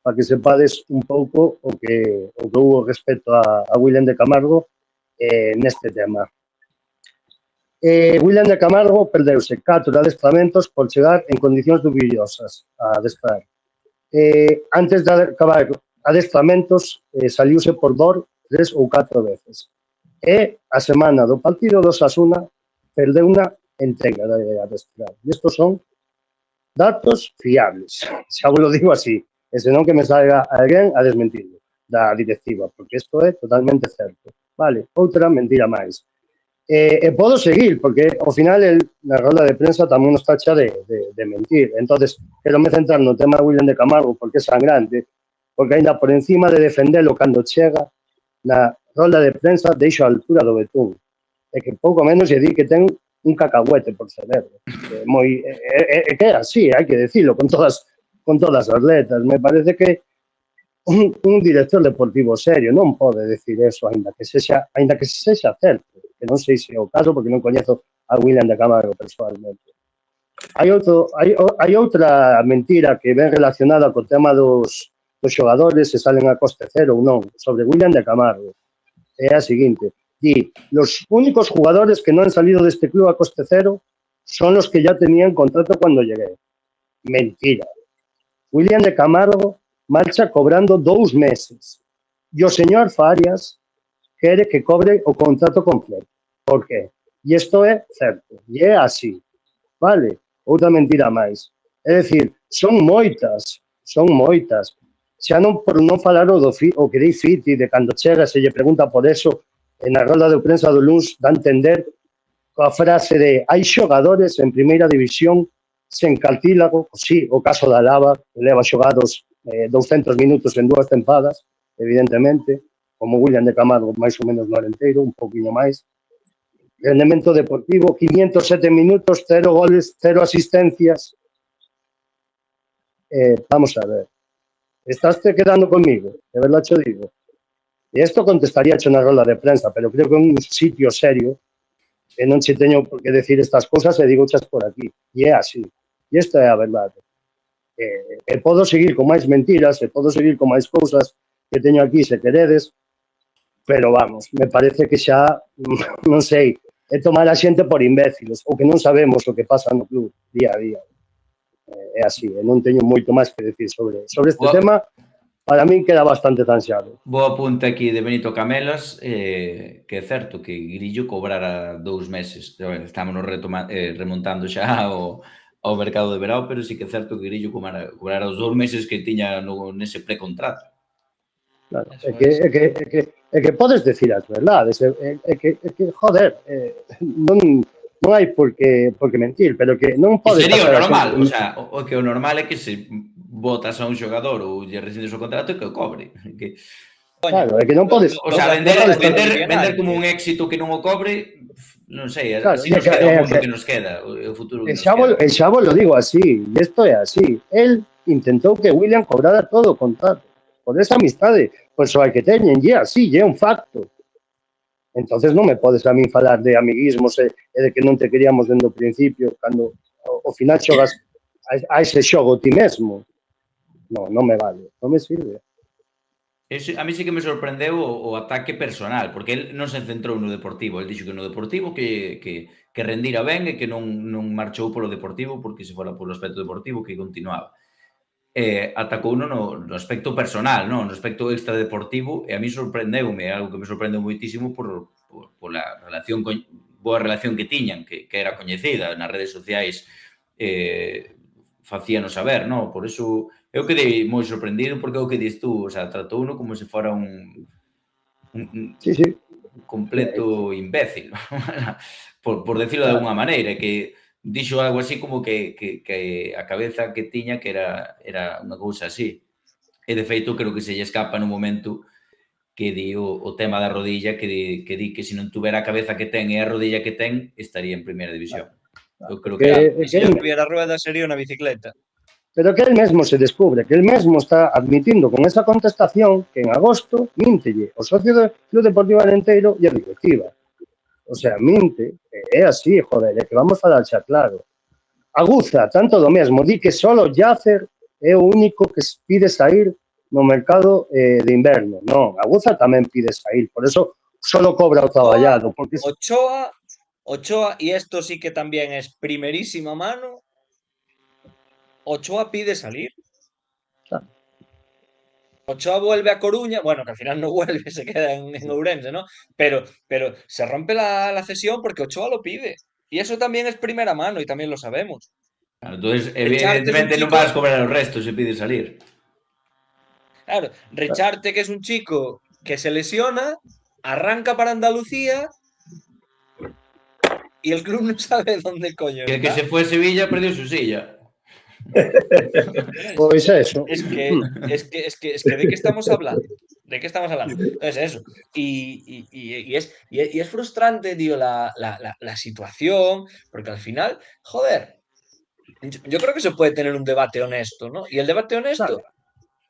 para que sepades un pouco o que hubo respecto a William de Camargo neste tema. William de Camargo perdeuse 4 adestramentos por chegar en condicións dubiosas a adestrar. Antes de acabar adestramentos, saliuse por dor 3 ou 4 veces. E a semana do partido do Osasuna perdeu unha entrega de adestrar. E estos son datos fiables, xa vos lo digo así, e senón que me salga alguén a desmentirlo da directiva, porque isto é totalmente certo. Vale, outra mentira máis. E podo seguir, porque ao final na roda de prensa tamén nos tacha de mentir. Entonces, quero me centrar no tema de William de Camargo, porque é sangrante, porque ainda por encima de defendelo cando chega, na roda de prensa deixo a altura do betún. E que pouco menos lle di que ten un cacahuete por cerebro. Que é así, hai que decirlo, con todas as letras. Me parece que un director deportivo serio non pode decir eso, aínda que sexa certo, que non sei se é o caso, porque non coñezo a William de Camargo personalmente. Hai outra mentira que ven relacionada co tema dos xogadores se salen a coste cero ou non, sobre William de Camargo. É a seguinte, di, los únicos jugadores que no han salido de este club a coste cero son los que ya tenían contrato cuando llegué. Mentira. William de Camargo marcha cobrando 2 meses. E o señor Farias quere que cobre o contrato completo. Por qué? E isto é certo. E é así. Vale? Outra mentira máis. É dicir, son moitas. Xa non por non falar o que dei Fiti, de cando chega se lle pregunta por eso, na roda de prensa do luns dá a entender coa frase de hai xogadores en primeira división sen cartílago, sí, o caso da Lava, que leva xogados 200 minutos en 2 tempadas, evidentemente, como William de Camargo, máis ou menos no Arenteiro, un poquinho máis. Rendemento deportivo, 507 minutos, 0 goles, 0 asistencias. Vamos a ver. Estás quedando conmigo, de verdad te digo. E isto contestaría na roda de prensa, pero creo que é un sitio serio que non che teño por que decir estas cousas e digo chas por aquí. E é así. E esta é a verdade. E podo seguir con máis mentiras, e podo seguir con máis cousas que teño aquí, se queredes, pero vamos, me parece que xa, non sei, é tomar a xente por imbéciles, ou que non sabemos o que pasa no club día a día. É así, e non teño moito máis que decir sobre este tema. Para min queda bastante zanxado. Boa apunte aquí de Benito Camelas, que é certo que Grillo cobrara 2 meses. Estamos remontando xa ao mercado de verão, pero sí que é certo que Grillo cobrara os 2 meses que tiña nese precontrato. Claro, é que podes decir as verdades, é que joder, non hai por que mentir, pero que non podes... Sería o normal, o que o normal é que se botas a un xogador ou lle rescindes o contrato e que o cobre. Claro, é que non podes... O sea, vender como un éxito que non o cobre, non sei, así nos queda o mundo que nos queda, o futuro que nos queda. E xa vos lo digo así, e isto é así. El intentou que William cobrara todo o contrato, por esa amistade, por so que teñen, e así, é un facto. Entonces non me podes a min falar de amiguismos e de que non te queríamos dende o principio, cando ao final xogas a ese xogo ti mesmo. Non me vale, non me sirve. A mí sí que me sorprendeu o ataque personal, porque el non se centrou no deportivo. El dixo que no deportivo que rendira ben e que non marchou polo deportivo porque se fora polo aspecto deportivo que continuaba. Atacou no aspecto personal, no aspecto extradeportivo, e a mí sorprendeume, algo que me sorprendeu moitísimo pola boa relación que tiñan, que era coñecida nas redes sociais. facíanos saber, non? Por iso, eu quedei moi sorprendido porque é o que dis tú, o sea, tratou uno como se fora un Sí, sí. completo imbécil, por decirlo de alguna maneira, que dixo algo así como que a cabeza que tiña que era unha cousa así. E, de feito, creo que se lle escapa no momento que di o tema da rodilla, que di que se non tuvera a cabeza que ten e a rodilla que ten, estaría en primeira división. Eu creo que... Claro, e se non tuviera ruedas sería unha bicicleta. Pero que él mesmo se descubre, que él mesmo está admitindo con esa contestación que en agosto míntelle o socio do Club Deportivo Alenteiro e a directiva. O sea, minte, é así, joder, é que vamos falar xa claro. Aguza, tanto do mesmo, di que solo Yacer é o único que pide sair no mercado de inverno. Non, Aguza tamén pide sair, por eso solo cobra o traballado. Porque... Ochoa, y esto sí que también es primerísima mano, Ochoa pide salir. Ochoa vuelve a Coruña, bueno, que al final no vuelve, se queda en Ourense, ¿no? Pero se rompe la cesión porque Ochoa lo pide. Y eso también es primera mano y también lo sabemos. Claro, entonces, Richarte evidentemente, es un non chico... vas a cobrar o resto se pide salir. Claro, Richarte, que es un chico que se lesiona, arranca para Andalucía y el club no sabe dónde coño Que el que está. se fue a Sevilla perdió su silla. Pois eso. Es que ¿de qué estamos hablando? ¿De qué estamos hablando? Entonces eso. Y es frustrante, tío, la situación, porque al final, joder, yo creo que se puede tener un debate honesto, ¿no? Y el debate honesto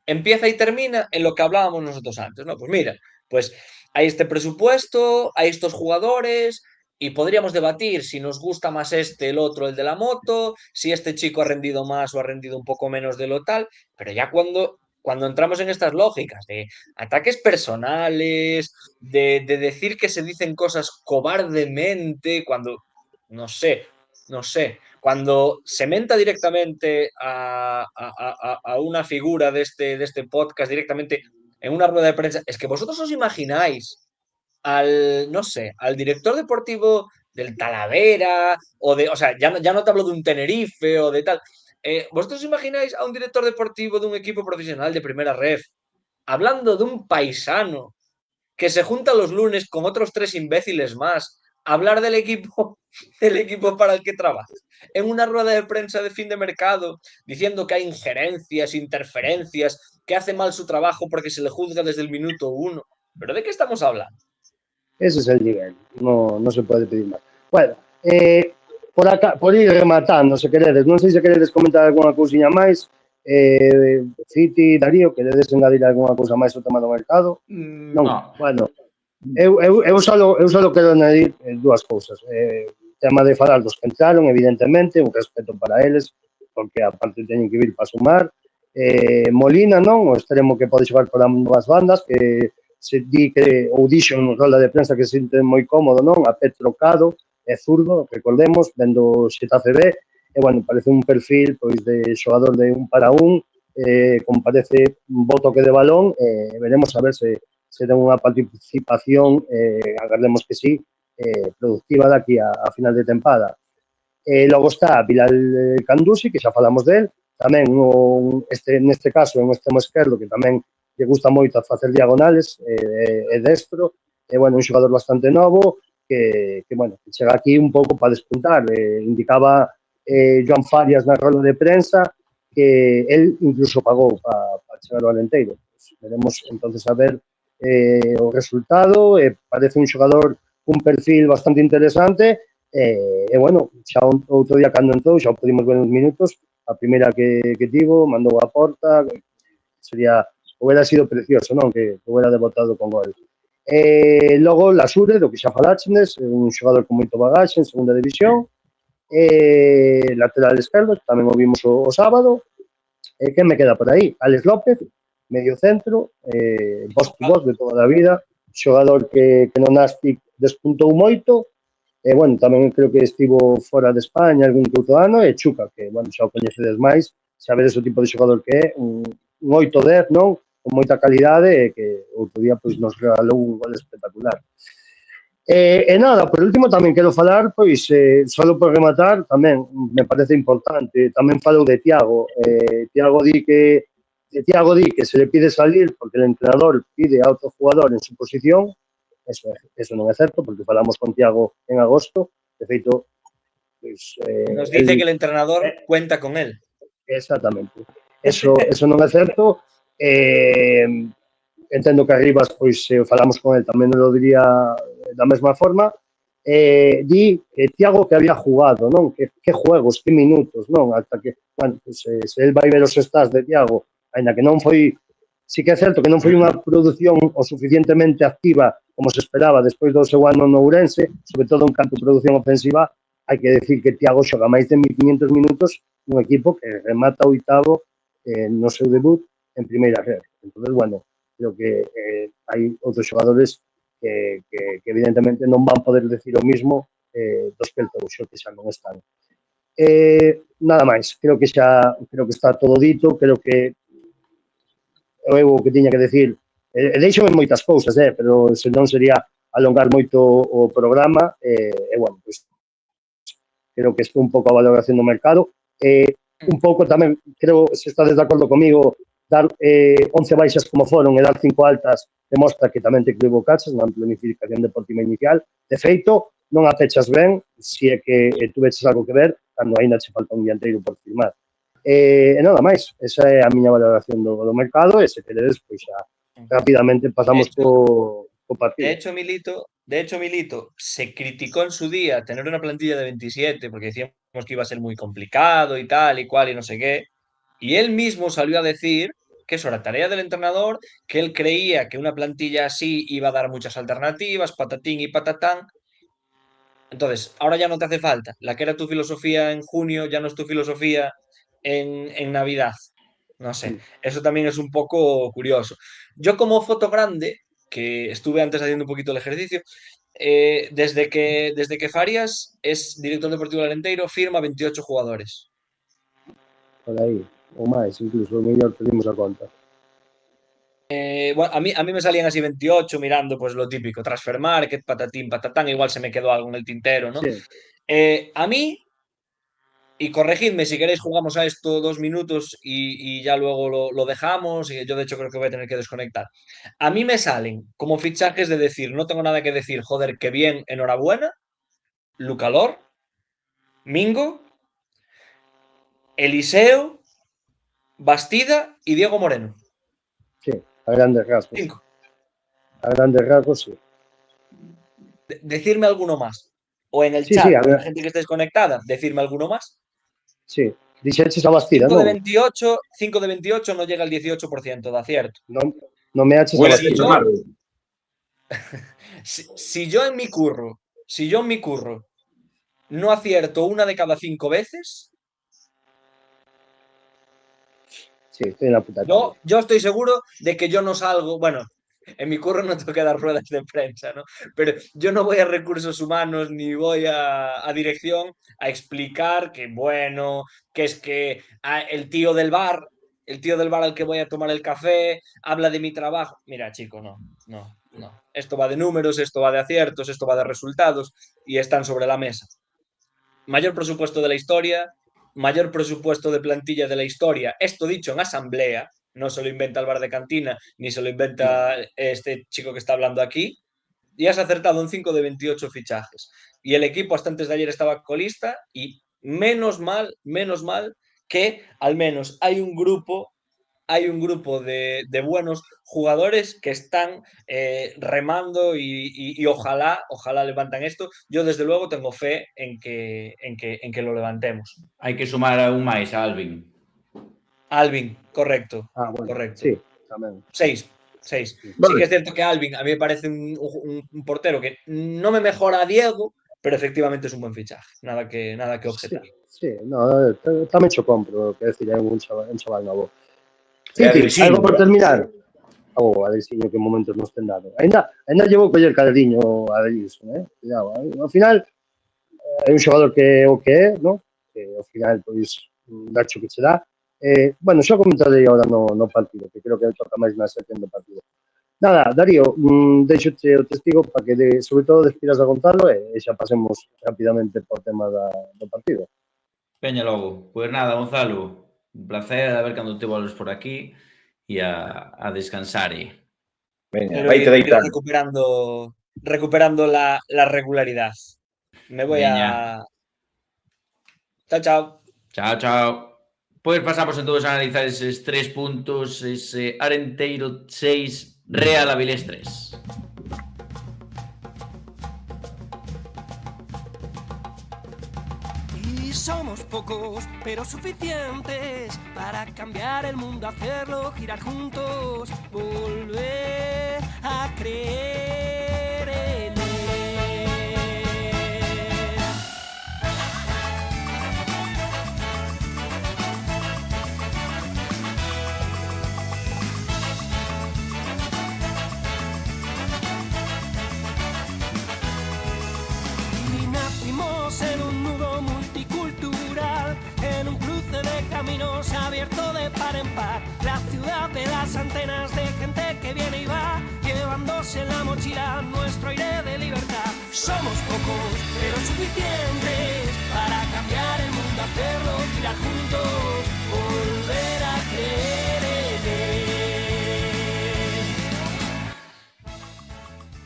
empieza y termina en lo que hablábamos nosotros antes, ¿no? Pues mira, pues hay este presupuesto, hay estos jugadores, y podríamos debatir si nos gusta más el otro, el de la moto, si este chico ha rendido más o ha rendido un poco menos de lo tal, pero ya cuando entramos en estas lógicas de ataques personales, de decir que se dicen cosas cobardemente, cuando, no sé, cuando se menta directamente a una figura de este podcast, directamente en una rueda de prensa, es que vosotros os imagináis no sé, al director deportivo del Talavera, o sea, ya no te hablo de un Tenerife o de tal. ¿Vosotros imagináis a un director deportivo de un equipo profesional de primera ref hablando de un paisano que se junta los lunes con otros 3 imbéciles más a hablar del equipo para el que trabaja? En una rueda de prensa de fin de mercado, diciendo que hay injerencias, interferencias, que hace mal su trabajo porque se le juzga desde el minuto 1. ¿Pero de qué estamos hablando? Ese es el nivel, no se puede pedir más. Bueno, por ir rematando, se queredes, non sei se queredes comentar alguna cousiña máis, Citi, Darío, queredes engadir alguna cousa máis ao tema do mercado? Non. Bueno, eu só quero añadir dúas cousas. Tema de falar dos que entraron, evidentemente, un respeto para eles, porque aparte teñen que vir para sumar. Molina, non, o extremo que pode xogar por ambas bandas, que se di que, ou dixo en rola de prensa que se sinte moi cómodo, non? A pé trocado, é zurdo, recordemos, vendo Xetafe B, e, bueno, parece un perfil, pois, de xogador de un para un, con parece un bo toque de balón, veremos a ver se ten unha participación, agardemos que sí, productiva daqui a final de tempada. Logo está Bilal Candusi, que xa falamos del, tamén neste caso, en extremo esquerdo, que tamén lle gusta moito a facer diagonales, destro, bueno, un xogador bastante novo, que bueno, que chega aquí un pouco para despuntar. Indicaba Joan Farias na rola de prensa que él incluso pagou para chegar ao Alenteiro. Pues veremos entonces a ver o resultado. Parece un xogador cun perfil bastante interesante, bueno, xa outro día cando entrou, xa o podimos ver uns minutos, a primeira que tivo, mandou a porta, sería... Hubiera sido precioso, non? Que hubiera debutado con gol. Logo, Lasure, do que xa falaxenes, un xogador con moito bagaxe en segunda división. Lateral esquerdo, tamén o vimos o sábado. Quen me queda por aí? Alex López, medio centro, voz de toda a vida, xogador que no Nastic despuntou moito. Bueno, tamén creo que estivo fora de España algún que outro ano. E Chuca, que, bueno, xa o coñecedes máis, sabedes o tipo de xogador que é, un 8-10, non? Con moita calidade e que outro día pois nos regalou un gol espectacular. Nada, por último tamén quero falar, pois, solo por rematar, tamén me parece importante, tamén falou de Tiago. Tiago di que se le pide salir porque el entrenador pide a otro jugador en su posición. Eso non é certo, porque falamos con Tiago en agosto, de feito, pois, Nos dice que el entrenador cuenta con él. exactamente. Eso non é certo. Entendo que Arribas, pois, falamos con el, tamén non lo diría da mesma forma. Di que Tiago que había jugado, non? Que juegos, que minutos, non? Ata que, bueno, pues, se el vai ver os stats de Tiago, ainda que non foi, sí que é certo que non foi unha produción o suficientemente activa como se esperaba despois do seu ano no Ourense, sobre todo en canto a produción ofensiva, hai que decir que Tiago xoga máis de 1500 minutos nun equipo que remata oitavo no seu debut en primeira red. Entonces, bueno, creo que hai outros xogadores que evidentemente non van poder decir o mismo dos que el trouxo, que xa non están. Nada máis, creo que está todo dito, creo que eu o que tiña que decir, deixome moitas cousas, pero senón sería alongar moito o programa, bueno, pues, creo que estou un pouco a valoración do mercado, un pouco tamén, creo, se estades de acordo comigo, dar 11 baixas como foron e dar 5 altas demostra que tamén te equivocaches na planificación deportiva inicial. De feito, non a pechas ben, se é que tuveches algo que ver, cando ainda che falta un dianteiro por firmar. E nada máis, esa é a miña valoración do mercado, e se queredes, pois xa rapidamente pasamos co partido. De hecho, Milito se criticó en su día tener una plantilla de 27 porque decíamos que iba a ser muy complicado y tal y cual y no sé qué. Y él mismo salió a decir que eso era tarea del entrenador, que él creía que una plantilla así iba a dar muchas alternativas, patatín y patatán. Entonces, ahora ya no te hace falta. La que era tu filosofía en junio ya no es tu filosofía en Navidad. No sé, eso también es un poco curioso. Yo como foto grande, que estuve antes haciendo un poquito el ejercicio, desde que Farias es director deportivo del Alenteiro, firma 28 jugadores. Por aí, ou máis, incluso, o mellor pedimos a conta. Bueno, a mí me salían así 28 mirando pues lo típico, Transfer Market, patatín, patatán, igual se me quedó algo en el tintero, ¿no? Sí. A mí, y corregidme si queréis, jugamos a esto 2 minutos y ya luego lo dejamos, y yo de hecho creo que voy a tener que desconectar. A mí me salen como fichajes de decir, no tengo nada que decir, joder, qué bien, enhorabuena, Lucalor, Mingo, Eliseo, Bastida y Diego Moreno. Sí, a grandes rasgos. 5. A grandes rasgos, sí. Decirme alguno más. O en el Sí, chat, sí, a la ver. gente que esté desconectada, decirme alguno más. Sí, dixeches a Bastida, 5 de non? 28 no llega al 18% de acierto. Non me aches a Huele a Bastida. techo malo. Si yo en mi curro no acierto una de cada 5 veces, Sí, estoy en la puta calle. yo estoy seguro de que yo no salgo, bueno, en mi curro no tengo que dar ruedas de prensa, ¿no? Pero yo no voy a recursos humanos ni voy a dirección a explicar que, bueno, que es que el tío del bar al que voy a tomar el café, habla de mi trabajo. Mira, chico, no. Esto va de números, esto va de aciertos, esto va de resultados y están sobre la mesa. Mayor presupuesto de la historia, mayor presupuesto de plantilla de la historia. Esto dicho en asamblea, no se lo inventa el bar de cantina, ni se lo inventa este chico que está hablando aquí. Y has acertado en 5 de 28 fichajes. Y el equipo hasta antes de ayer estaba colista y menos mal que al menos hay un grupo de buenos jugadores que están remando y ojalá levantan esto. Yo desde luego tengo fe en que lo levantemos. Hai que sumar a un máis, a Alvin. Alvin, correcto. Ah, bueno, correcto. sí, tamén. 6. Vale. Sí que es cierto que Alvin a mí me parece un portero que no me mejora a Diego, pero efectivamente es un buen fichaje. Nada que objetar. Sí, no, tamén cho compro, que decir, é un chaval novo. Adrixiño. Algo por terminar. Adrixiño, que momentos nos ten dado. Ainda llevo coller caldiño a Adrixiño, cuidado. Ao final, é un xogador que é o que é, ¿no? Que ao final, pois, dacho que che dá. Bueno, xa comentarei agora no partido, que creo que toca máis na sección do partido. Nada, Darío, deixoche o testigo para que, sobre todo, despidas a Gonzalo e xa pasemos rapidamente por tema do partido. Veña logo. Pois nada, Gonzalo, un placer, a ver cando te volves por aquí e a descansar. Veña, Quiero vaite ir deitar. recuperando la regularidad. Me voy Veña. a... Chao, chao. Chao, chao. Pois pasamos entón a analizar eses 3 puntos, ese Arenteiro 6, Real Avilés 3. Y somos pocos, pero suficientes para cambiar el mundo, hacerlo girar juntos, volver a creer en él. Y nacimos en un nudo multicultural, en un cruce de caminos abierto de par en par. La ciudad de las antenas de gente que viene y va, llevándose en la mochila nuestro aire de libertad. Somos pocos, pero suficientes para cambiar el mundo, hacerlo girar juntos, volver a creer en él.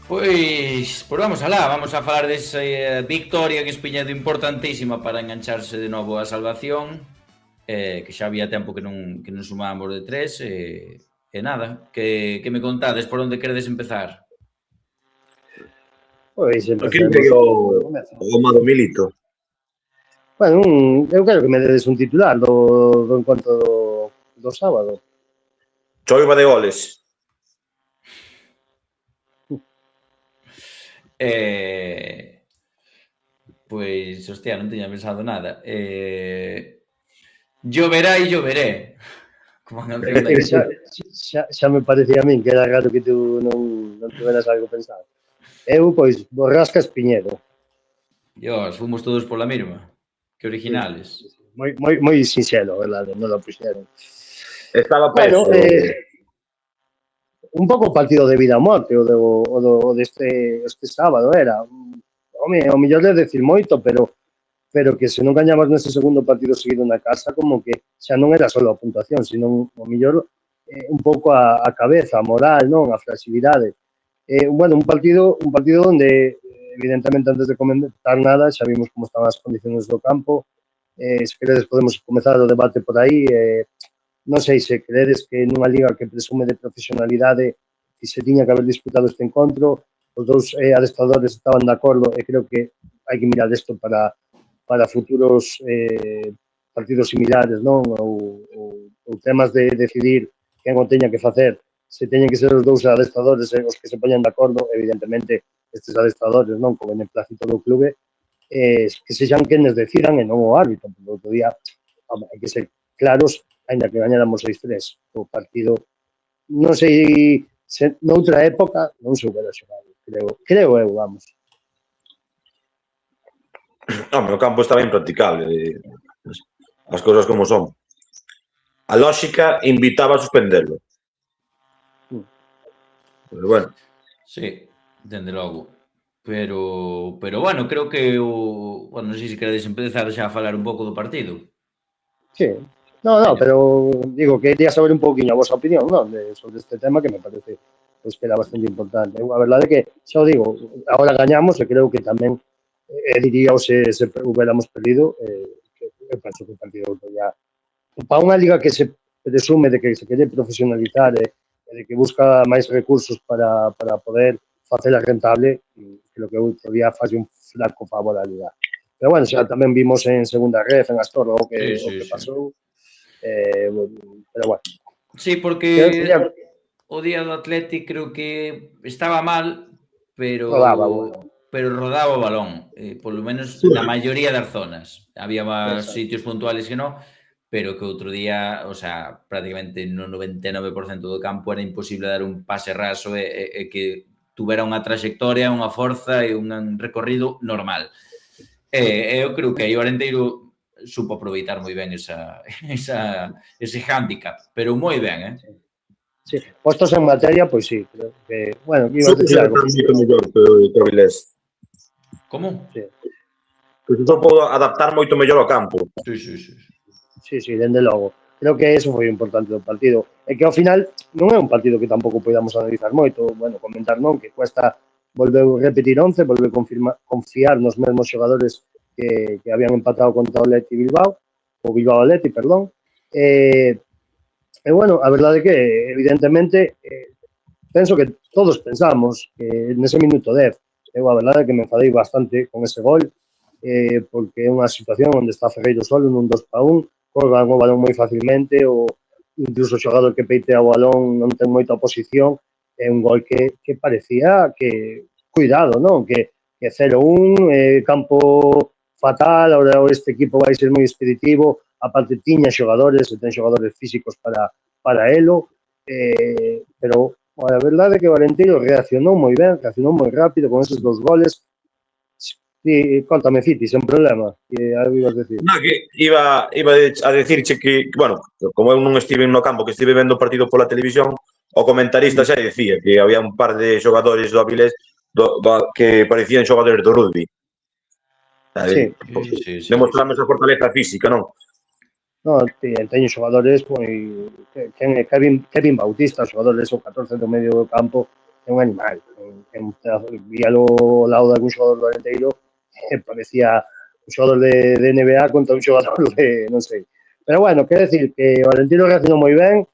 Pois vamos alá, vamos a falar desa victoria que Espiñedo importantísima para engancharse de novo a salvación, que xa había tempo que non sumábamos de 3, e nada, que me contades por onde queredes empezar? Pois Aquí que o Goma do Milito. Bueno, eu quero que me dedes un titular do encontro do sábado. Choiva de goles. Pois, hostia, non tiña pensado nada. Lloverá e lloveré. Como a canción Xa me parecía a min que era raro que tú non tiveras algo pensado. Eu, pois, Borrasca Espiñedo. Dios, fomos todos pola mesma. Que originales. Moi sinxelo, verdade, non lo puxeron. Estaba peso. Bueno, un pouco partido de vida a morte deste sábado era. Home, o mellor de decir moito, pero que se non gañabas nese segundo partido seguido na casa, como que xa non era só a puntuación, sino o mellor un pouco a cabeza, a moral, non, a flexibilidade. Bueno, un partido onde evidentemente antes de comentar nada xa vimos como estaban as condicións do campo. Se queredes podemos comezar o debate por aí. Non sei se credes que nunha liga que presume de profesionalidade que se tiña que haber disputado este encontro, os dous adestradores estaban de acordo e creo que hai que mirar isto para futuros partidos similares, non? Ou temas de decidir quen o teña que facer, se teñen que ser os dous adestradores os que se poñan de acordo, evidentemente estes adestradores, non? Co beneplácito do clube, que sexan quenes decidan e non o árbitro, porque outro día hai que ser claros, ainda que gañáramos 6-3, o partido, non sei se noutra época non se houbera xogado, creo eu, vamos. O campo estaba impracticable. As cousas como son. A lógica invitaba a suspenderlo. Pero bueno. Sí, dende logo. Pero bueno, creo que bueno, non sei se queredes empezar xa a falar un pouco do partido. Sí. No, pero digo que quería saber un pouquinho a vosa opinión, non, sobre este tema que me parece pois que era bastante importante. A verdade é que, xa o digo, agora gañamos e creo que tamén diría se hubiéramos perdido, que eu penso que o partido ya para unha liga que se presume de que se quere profesionalizar e de que busca máis recursos para poder facela rentable, creo que outro día faz un flaco favor á liga. Pero bueno, xa tamén vimos en segunda ref, en Astorga, o que pasou. Pero bueno. Sí, porque o día do Athletic creo que estaba mal, pero rodaba o balón, polo menos na maioría das zonas. Había máis sitios puntuales que non, pero que outro día, o sea, prácticamente no 99% do campo era imposible dar un pase raso e que tuvera unha trayectoria, unha forza e un recorrido normal. Eu creo que aí o Arenteiro supo aproveitar moi ben ese handicap, pero moi ben, Sí, postos en materia, pois sí, creo que, bueno, ibas a decir Supuxo que algo. está moito mellor que o Avilés. Como? Sí, Que se pode adaptar moito mellor ao campo. sí, dende logo. Creo que eso foi importante do partido. E que ao final non é un partido que tampouco podamos analizar moito, bueno, comentar non, que Cuesta volveu repetir 11, volveu confiar nos mesmos xogadores que habían empatado contra o Atleti Bilbao, o Bilbao Atleti, perdón. E bueno, a verdade é que, evidentemente, penso que todos pensamos que nese minuto 10, eu a verdade é que me enfadei bastante con ese gol, porque é unha situación onde está Ferreiro solo nun 2-1, colgan o balón moi facilmente, o incluso o xogador que peitea o balón non ten moita oposición, é un gol que parecía que, cuidado, non? Que 0-1, campo fatal, ahora este equipo vai ser moi expeditivo, aparte tiña xogadores, e ten xogadores físicos para elo, pero a verdade é que o Arenteiro reaccionou moi ben, reaccionou moi rápido con esos dous goles. Sí, contame, Fiti, sen problema, que algo ibas a decir. No, que iba a decirche que, bueno, como eu non estive no campo, que estive vendo o partido pola televisión, o comentarista xa dicía que había un par de xogadores do Avilés que parecían xogadores do rugby. Sí. Demostramos a fortaleza física, non? No, teño xogadores moi Kevin Bautista, xogador de esos 14 do medio do campo, é un animal. Víalo ao lado de algún xogador do Arenteiro, parecía un xogador de NBA contra un xogador de, non sei. Pero bueno, quero decir que o Arenteiro reaccionou moi ben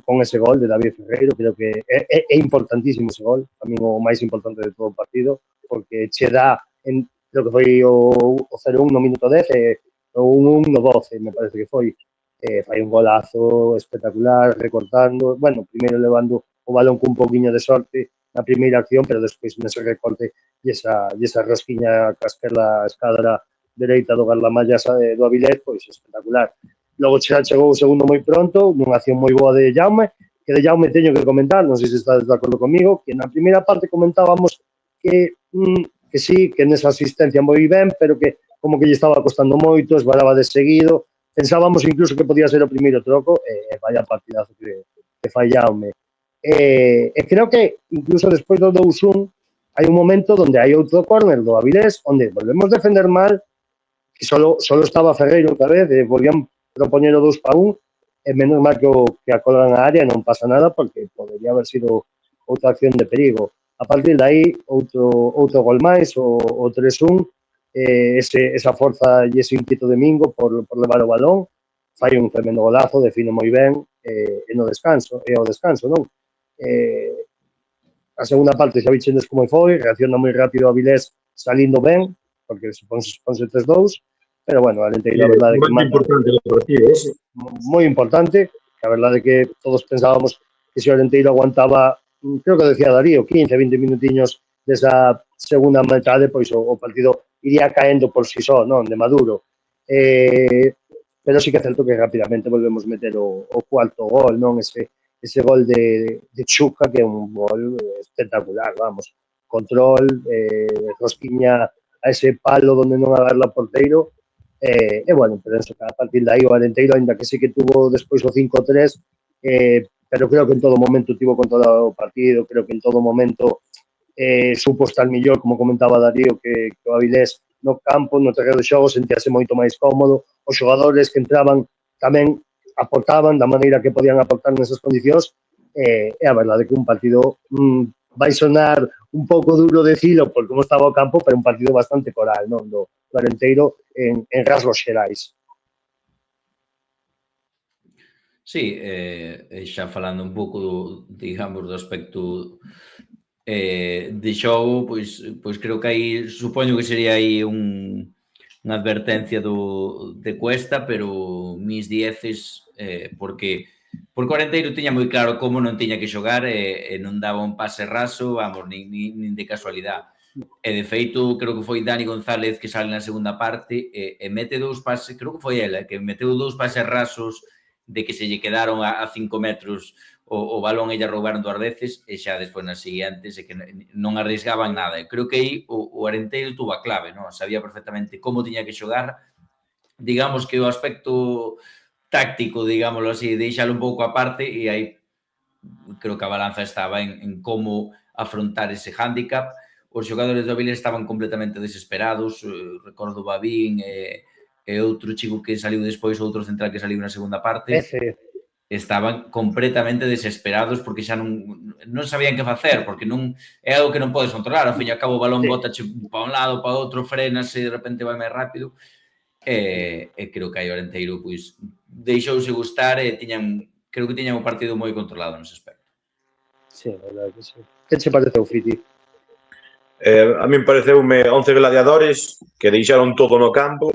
con ese gol de David Ferreiro, creo que é importantísimo ese gol, a mí o máis importante de todo o partido, porque che dá, creo que foi o 0-1 no minuto 10 o 1-1 no 12, me parece que foi. Fai un golazo espectacular, recortando, bueno, primeiro levando o balón cun poquinho de sorte na primeira acción, pero despois nese recorte e esa rosquiña a escadra dereita do Garlamalla do Avilés, pois espectacular. Logo chegou o segundo moi pronto, nunha acción moi boa de Jaume, que de Jaume teño que comentar, non sei se estás de acordo comigo, que na primeira parte comentábamos que sí, que nesa asistencia moi ben, pero que como que lle estaba costando moito, esbalaba de seguido, pensábamos incluso que podía ser o primeiro troco, e vaya partidazo que fai Jaume. E creo que incluso despois do 2-1 hai un momento onde hai outro córner do Avilés, onde volvemos defender mal, que solo estaba Ferreiro outra vez, volvían propoñer o 2-1, e menos mal que a colgan a área, non pasa nada, porque podería haber sido outra acción de perigo. A partir de aí, outro gol máis, o 3-1, esa forza e ese inquieto de Mingo por levar o balón, fai un tremendo golazo, define moi ben, e ao descanso, non? A segunda parte xa vichenes como foi, reacciona moi rápido a Avilés salindo ben, porque se ponse 3-2, pero bueno, a Arenteiro, a verdade que moi importante o partido, ese. Moi importante, que a verdade que todos pensábamos que se o Arenteiro aguantaba, creo que decía Darío, 15, 20 minutiños desa segunda metade, pois o partido iría caendo por si só, non, de Maduro. Pero sí que é certo que rapidamente volvemos meter o cuarto gol, non, ese gol de Chuca, que é un gol espectacular, vamos, control, rosquiña a ese palo donde non agarra o porteiro, e bueno, pero eso, a partir de aí o Arenteiro, ainda que sí que tuvo despois o 5-3, pero creo que en todo momento tivo controlado o partido, creo que en todo momento supo estar millor, como comentaba Darío, que o Avilés no campo, no terreno de xogo, sentíase moito máis cómodo, os xogadores que entraban tamén aportaban da maneira que podían aportar nesas condicións, e a verdade que un partido vai sonar un pouco duro decilo por como estaba o campo, pero un partido bastante coral, non, do Arenteiro en rasgos xerais. Sí, xa falando un pouco digamos, do aspecto de xogo, pois creo que aí, supoño que sería aí unha advertencia de Cuesta, pero mis dieces, porque o Arenteiro tiña moi claro como non tiña que xogar e non daba un pase raso, vamos, nin de casualidade. E de feito, creo que foi Dani González que sale na segunda parte e mete dous pases, creo que foi ela, que meteu dous pases rasos de que se lle quedaron a 5 metros o balón e lle roubaron dúas veces e xa despois nas seguintes e que non arriesgaban nada. Creo que aí o Arenteiro tuvo a clave, non? Sabía perfectamente como tiña que xogar. Digamos que o aspecto táctico, digámoslo así, deixalo un pouco aparte e aí creo que a balanza estaba en como afrontar ese hándicap. Os xogadores do Avilés estaban completamente desesperados, recordo Babín e outro chico que saliu despois, outro central que saliu na segunda parte, estaban completamente desesperados porque xa non sabían que facer, porque non é algo que non podes controlar, ao fin e ao cabo o balón botache para un lado, para outro, frenas e de repente vai máis rápido, e creo que aí o Arenteiro pois deixouse gustar e creo que tiñan o partido moi controlado nese aspecto. Sí, a verdade que sí. Que che pareceu, Fiti? A min pareceume 11 gladiadores que deixaron todo no campo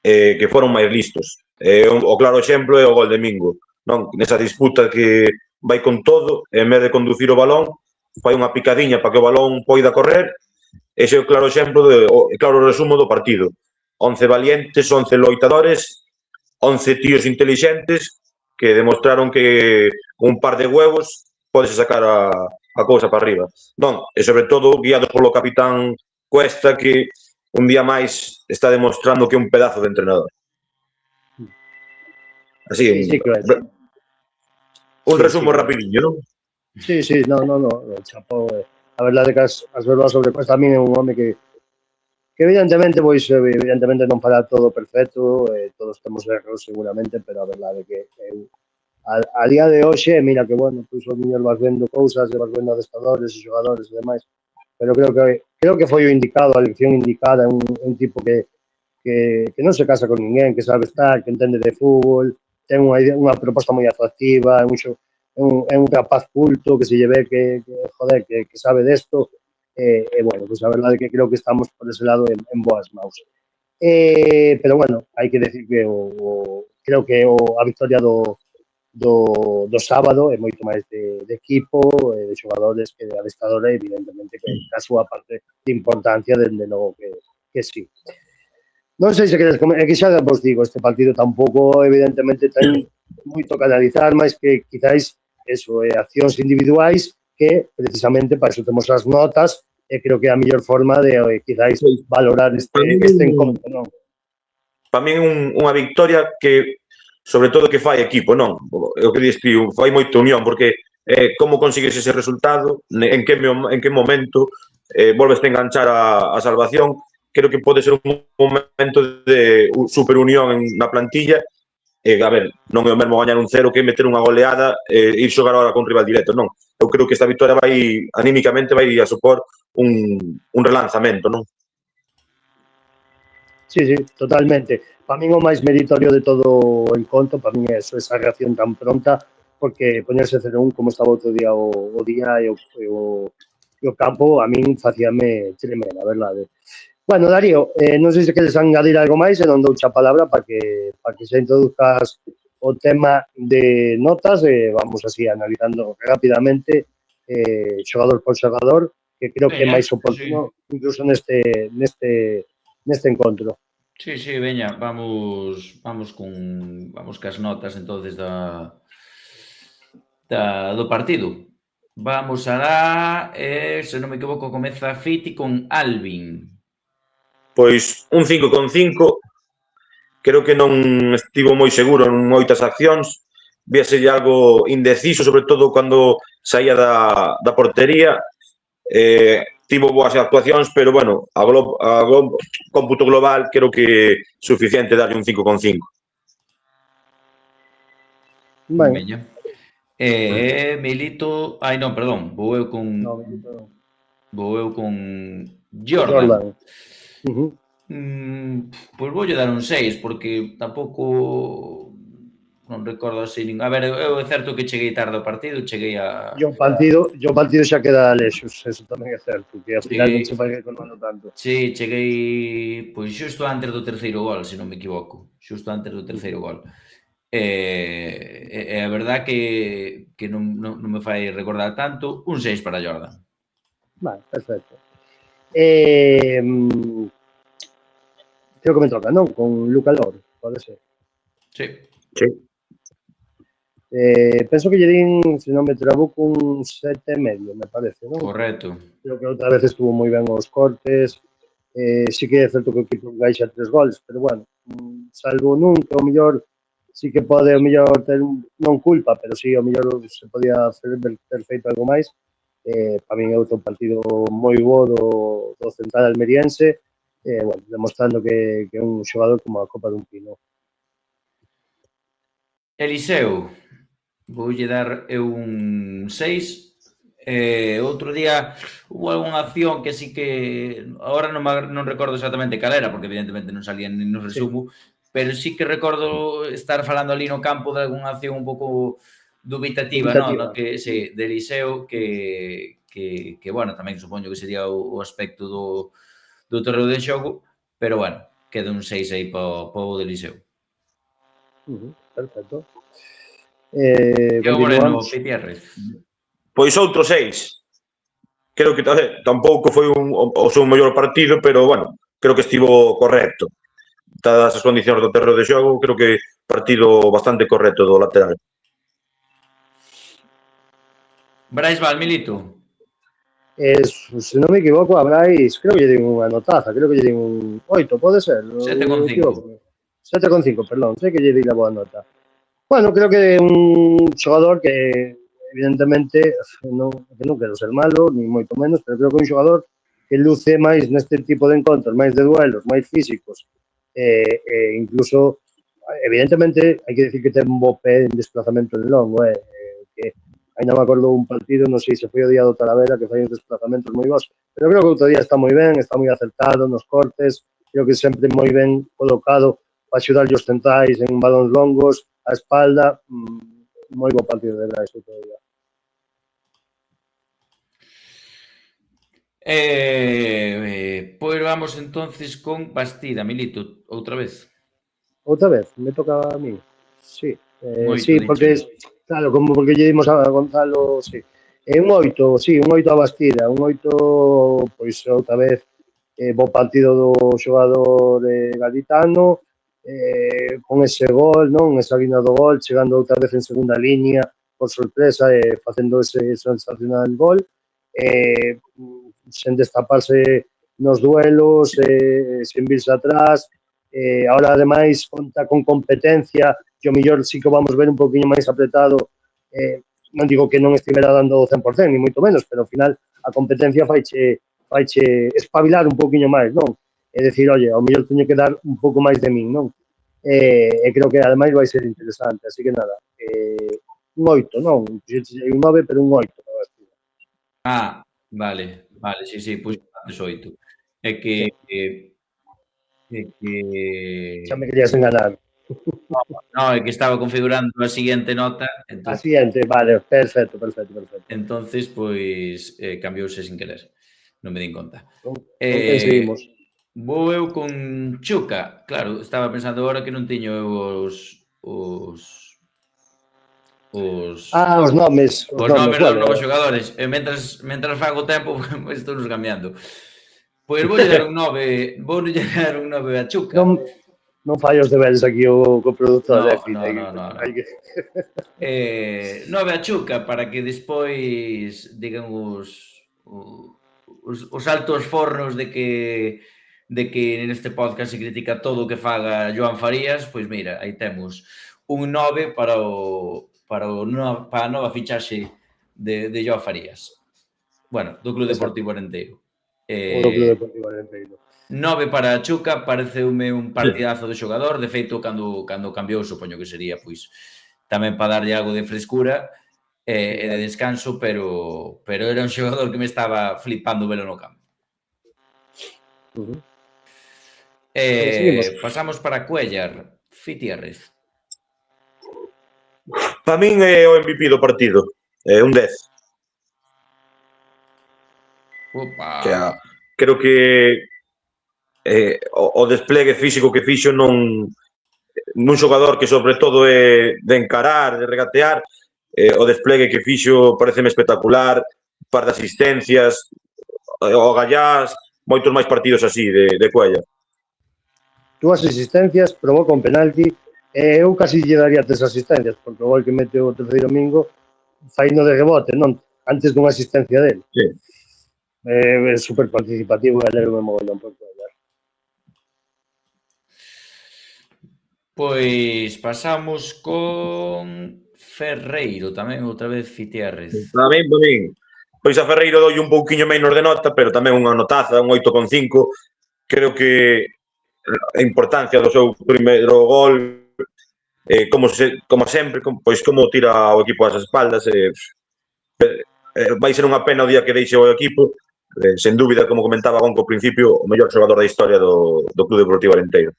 e que foron máis listos. O claro exemplo é o gol de Mingo, non? Nesa disputa que vai con todo, en vez de conducir o balón, fai unha picadiña para que o balón poida correr. Ese é o claro exemplo, claro resumo do partido. 11 valientes, 11 loitadores, 11 tíos intelixentes que demostraron que con un par de huevos podes sacar a cousa para arriba. Non, e sobre todo guiados polo capitán Cuesta, que un día máis está demostrando que é un pedazo de entrenador. Así, Sí, claro. un resumo rapidiño, non? Sí, no, chapou. A verdade é que as verbas sobre Cuesta a mí é un home que evidentemente, pois, evidentemente non fará todo perfecto, todos temos erros seguramente, pero a verdade é que a día de hoxe, mira que, bueno, pois os niños vas vendo cousas, vas vendo adestradores e xogadores e demais, pero creo que foi o indicado, a elección indicada, un tipo que non se casa con ninguén, que sabe estar, que entende de fútbol, ten unha proposta moi atractiva, é un rapaz culto que se lle ve que sabe desto, e bueno, pues a verdade é que creo que estamos por ese lado en boas maus. Pero bueno, hai que decir que creo que a victoria do sábado é moito máis de equipo, de xogadores que de adestrador, evidentemente que a súa parte de importancia, dende logo que sí. Non sei se queres comer, é que xa vos digo, este partido tampouco evidentemente ten moito que analizar, máis que quizáis eso, accións individuais que precisamente para iso temos as notas e creo que é a mellor forma de quizáis valorar este encontro, non? Para min unha victoria que sobre todo que fai equipo, non? O que diste, fai moita unión, porque como consigues ese resultado, en que momento volves a enganchar a salvación. Creo que pode ser un momento de superunión na plantilla. A ver, non é o mesmo gañar un 0 que meter unha goleada e ir xogar ahora con un rival directo, non. Eu creo que esta victoria vai, anímicamente, vai a supor un relanzamento, non? Sí, totalmente. Para min o máis meritorio de todo o encontro, para min é esa reacción tan pronta, porque poñerse 0-1 como estaba outro día o día e o campo, a min facíame tremer, a verdade. Bueno, Darío, non sei se queres engadir algo máis e non dou xa palabra para que xa introduzcas o tema de notas e vamos así analizando rapidamente xogador por xogador, que creo que é máis oportuno incluso neste encontro. Sí, veña, vamos cas notas entonces do partido. Vamos alá, se non me equivoco, comeza Fiti con Alvin. Pois un 5,5, creo que non estivo moi seguro en moitas accións, víase algo indeciso, sobre todo cando saía da portería, tivo boas actuacións, pero, bueno, a cómputo global creo que é suficiente darlle un 5,5. Veña. Milito... Ai, non, perdón, vou eu con Jordan. Pois voulle dar un 6, porque tampouco non recordo así ningún. A ver, é certo que cheguei tarde ao partido, cheguei a... O partido xa queda lexos, eso tamén é certo, que ao final non se vai recordando tanto. Sí, cheguei pois xusto antes do terceiro gol, se non me equivoco, xusto antes do terceiro gol. E a verdad que non me fai recordar tanto, un 6 para Jordan. Vale, perfecto. Creo que me toca, non? Con Luca Lor, pode ser. Sí. Penso que lle din, se non me trabuco, un 7,5, me parece, non? Correcto. Creo que outra vez estuvo moi ben os cortes, sí que é certo que o equipo engaixa 3 gols, pero bueno, salvo nun que o mellor sí que pode o mellor ter non culpa, pero sí o mellor se podía ter feito algo máis. Para min é outro partido moi bo do central almeriense, bueno, demostrando que é un xogador como a copa dun pino. Eliseo, voulle dar eu un 6. Outro día hubo algunha acción que sí que agora non recordo exactamente cal era, porque evidentemente non salía nin no resumo, pero sí que recordo estar falando ali no campo de algunha acción un pouco dubitativa. No? Que, sí, de Eliseo que bueno, tamén supoño que sería o aspecto do terreo de xogo, pero bueno, queda un 6 aí para o de Eliseo. Perfecto. E o Moreno, Pitierrez. Pois outro 6. Creo que tampouco foi o seu mellor partido, pero, bueno, creo que estivo correcto. Dadas as condicións do terreo de xogo, creo que partido bastante correcto do lateral. Brais Val, Milito. Se non me equivoco, a Brais, creo que lle din unha notaza, creo que lle din un 8, pode ser? 7,5. 7,5, perdón, sei que lle di a boa nota. Bueno, creo que é un xogador que evidentemente non quero ser malo, ni moito menos, pero creo que é un xogador que luce máis neste tipo de encontros, máis de duelos, máis físicos, incluso, evidentemente, hai que decir que ten un bo pé en desplazamento en longo, que ainda me acordo un partido, non sei se foi o día do Talavera, que fai uns desplazamentos moi bons, pero creo que outro día está moi ben, está moi acertado nos cortes, creo que sempre moi ben colocado para axudar os centrais en balóns longos, a espalda, moi bo partido de Brais outro día. Pois vamos entonces con Bastida, Milito, outra vez. Outra vez, me toca a mí. Sí, sí, porque claro, como porque lle dimos a Gonzalo, sí. Un 8, sí, un 8 a Bastida, un 8, pois outra vez, bo partido do xogador gaditano, con ese gol, non? Esa guina do gol, chegando outra vez en segunda liña, por sorpresa, facendo ese sensacional gol, sen destaparse nos duelos, sen virse atrás, ahora ademais conta con competencia, que o mellor sí que vamos ver un poquinho máis apretado, non digo que non estivera dando o 100%, ni moito menos, pero ao final a competencia faiche espabilar un poquinho máis, non? É dicir, oye, ao mellor teño que dar un pouco máis de min, non? E creo que ademais vai ser interesante, así que nada, un 8, non? Un 9, pero un 8. Vale, sí, pois antes 8. É que xa me querías enganar. No, é que estaba configurando a seguinte nota. A seguinte, vale, perfecto. Entonces, pois, cambiouse sin querer. Non me din conta. Seguimos. Vou eu con Chuca. Claro, estaba pensando agora que non teño os nomes. Os nomes dos novos xogadores. E mentras fago tempo, estou nos cambiando. Pois voulle dar un 9 a Chuca. Non fai os deberes aquí o produtor. No. 9 a Chuca para que despois digan os altos fornos de que neste podcast se critica todo o que faga Joan Farías. Pois mira, aí temos un 9 para a nova fichaxe de Joan Farías. Bueno, do Club Deportivo Arenteiro. 9 para Chuca, pareceume un partidazo de xogador. De feito, cando cambiou, supoño que sería pois tamén para darlle algo de frescura e de descanso, pero era un xogador que me estaba flipando velo no campo. Pasamos para Cuellar, Pitierrez. Para min é o MVP do partido, un 10. Opa. Creo que o desplegue físico que fixo nun xogador que sobre todo é de encarar, de regatear, o desplegue que fixo pareceme espectacular, par de asistencias, o Gallás, moitos máis partidos así de Cuellar. 2 asistencias, provoca un penalti, eu casi lle daría 3 asistencias, porque o gol que mete o terceiro domingo faino de rebote, non? Antes dunha asistencia dele. Sí. É super participativo e alegro me mogollón por Cuellar. Pois pasamos con Ferreiro, tamén outra vez Fitiarrez. Para min. Pois a Ferreiro doi un pouquiño menos de nota, pero tamén unha notaza, un 8,5. Creo que a importancia do seu primeiro gol, como sempre, pois como tira o equipo ás espaldas, vai ser unha pena o día que deixe o equipo, sen dúbida, como comentaba Gonco ao principio, o mellor xogador da historia do Club Deportivo Arenteiro.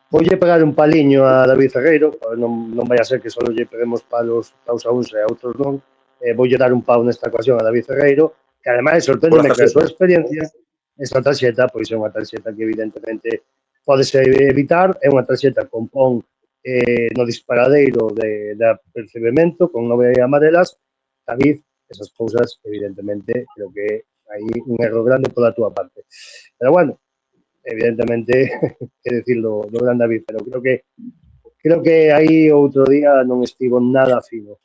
Voulle pegar un paliño a David Ferreiro, non vai a ser que só lle peguemos palos a uns e a outros non. Voulle dar un pau nesta ocasión a David Ferreiro, que ademais sorprendeme que a súa experiencia, esta tarxeta, pois é unha tarxeta que evidentemente podese evitar, é unha tarxeta con pon no disparadeiro de apercebemento, con 9 amarelas. David, esas cousas, evidentemente, creo que hai un erro grande pola túa parte. Pero bueno, evidentemente, que decir do gran David, pero creo que aí outro día non estivo nada fino.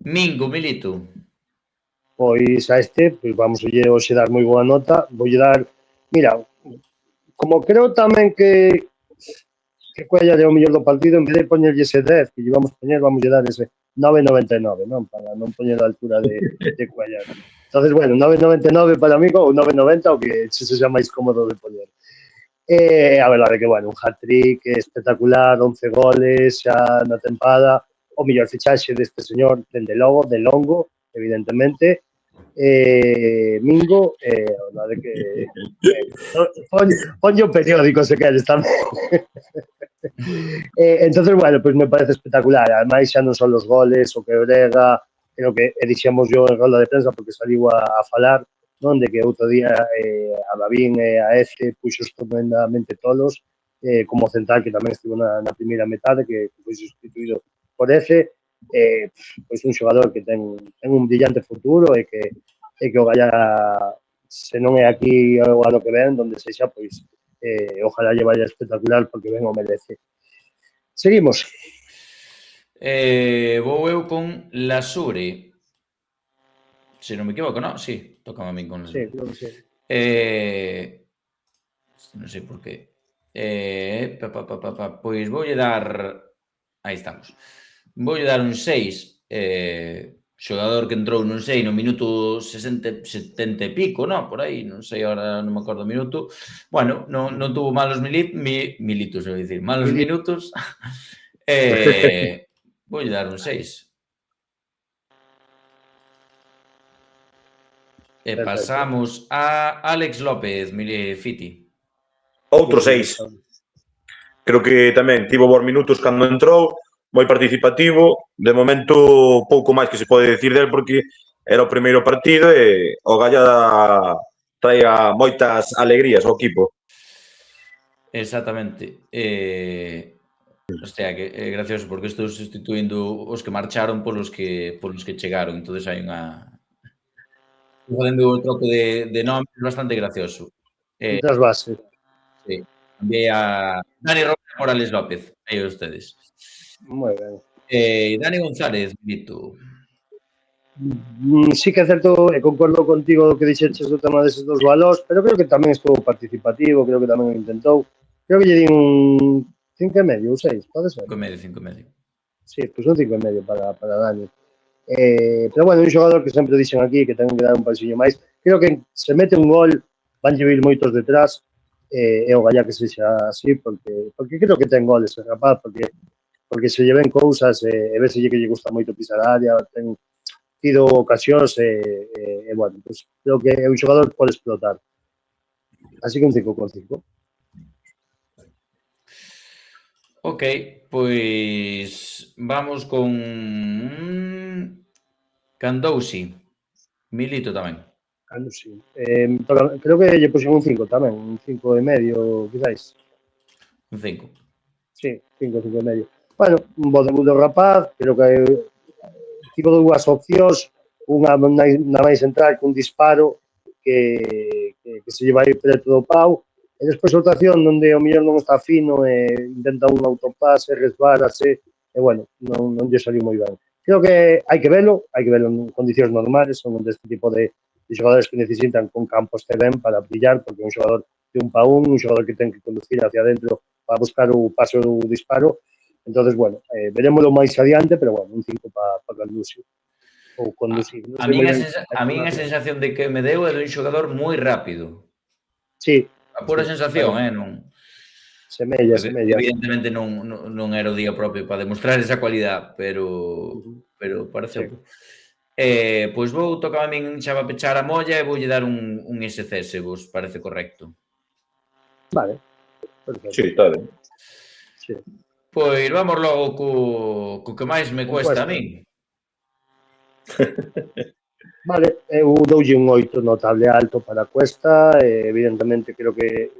Mingo, Milito. Pois a pois vamos hoxe dar moi boa nota, voulle dar, mira, como creo tamén que Cuéllar é o mellor do partido, en vez de poñerlle ese 10 que lle vamos poñer, vamos lle dar ese 9,99, non? Para non poñer a altura de Cuéllar. Entonces, bueno, 9,99 para mí ou 9,90 o que se xa máis cómodo de poñer. A verdade que, bueno, un hat-trick espectacular, 11 goles xa na tempada, o mellor fichaxe deste señor, dende logo, de longo, evidentemente. Mingo, a verdade que ponlle o periódico se queres tamén. Entonces, bueno, pues me parece espectacular. Ademais, xa non son os goles, o que brega, creo que dixemos yo en rolda de prensa porque saliu a falar, non, de que outro día a Davín e a Eze puxos tremendamente tolos, como central que tamén estivo na primeira metade, que foi sustituído por Eze, pois un xogador que ten un brillante futuro e que o Galla, se non é aquí o ano que ven, donde sexa, pois ojalá lle vaya espectacular porque ben o merece. Seguimos. Vou eu con Lasure. Se non me equivoco, non? Sí, tocame a min con Lasure. Sí, creo que sí. Non sei por qué. Pois voulle dar... Aí estamos. Voulle dar un 6. Xogador que entrou, non sei, no minuto 60, 70 e pico, non? Por aí, non sei, ahora non me acordo o minuto. Bueno, non tuvo malos militos, vou dicir, malos minutos. Voulle dar un 6. E pasamos a Alex López, Fiti. Outro 6. Creo que tamén tivo bons minutos cando entrou, moi participativo, de momento pouco máis que se pode dicir del porque era o primeiro partido e o Galla traia moitas alegrías ao equipo. Exactamente. Hostia, que é gracioso porque estou sustituindo os que marcharon polos que chegaron, entonces hai unha... Estou facendo o troco de nomes bastante gracioso. Das bases. Sí. Cambiei a Dani Romero por Alex López. Aí ustedes. Moi ben. Dani González, Vito. Sí que é certo, e concordo contigo do que dixeches do tema deses dos valós, pero creo que tamén estou participativo, creo que tamén o intentou. Creo que lle di un 5,5 ou 6, pode ser? 5,5. Sí, pois un 5,5 para Dani. Pero bueno, un xogador que sempre dixen aquí que ten que dar un pasiño máis. Creo que se mete un gol, van vir moitos detrás, e o Galla que sexa así, porque creo que ten goles, rapaz, porque se lle ven cousas e veselle que lle gusta moito pisar a área, ten tido ocasións e bueno, pues creo que é un xogador que pode explotar. Así que un 5,5. Ok, pois vamos con Candousi. Milito tamén. Candousi. Creo que lle puxen un 5 tamén, un 5,5, quizáis. Un 5. Sí, 5,5. Bueno, un bo debut do rapaz, creo que tivo dúas opcións, unha na máis central cun disparo que se lle vai preto do pau, e despois outra acción onde o mellor non está fino e intenta un autopase, resbárase, e bueno, non lle saliu moi ben. Creo que hai que velo en condicións normales, son deste tipo de xogadores que necesitan con campo este ben para brillar, porque é un xogador de un para un xogador que ten que conducir hacia adentro para buscar o paso do disparo. Entonces, bueno, veremoslo máis adiante, pero bueno, un 5 para conducir. Ou conducir. Non A sei moi min ben. a sensación de que me deu é dun xogador moi rápido. Sí. A pura sensación, non... Semella. Evidentemente non era o día propio para demostrar esa cualidade, pero pareceu. Pois tocaba a min xa va pechar a molla e voulle dar un SC, se vos parece correcto. Vale, perfecto. Sí, está ben. Sí. Pois vamos logo co que máis me cuesta a min. Vale, eu doulle un 8 notable alto para a Cuesta, evidentemente creo que,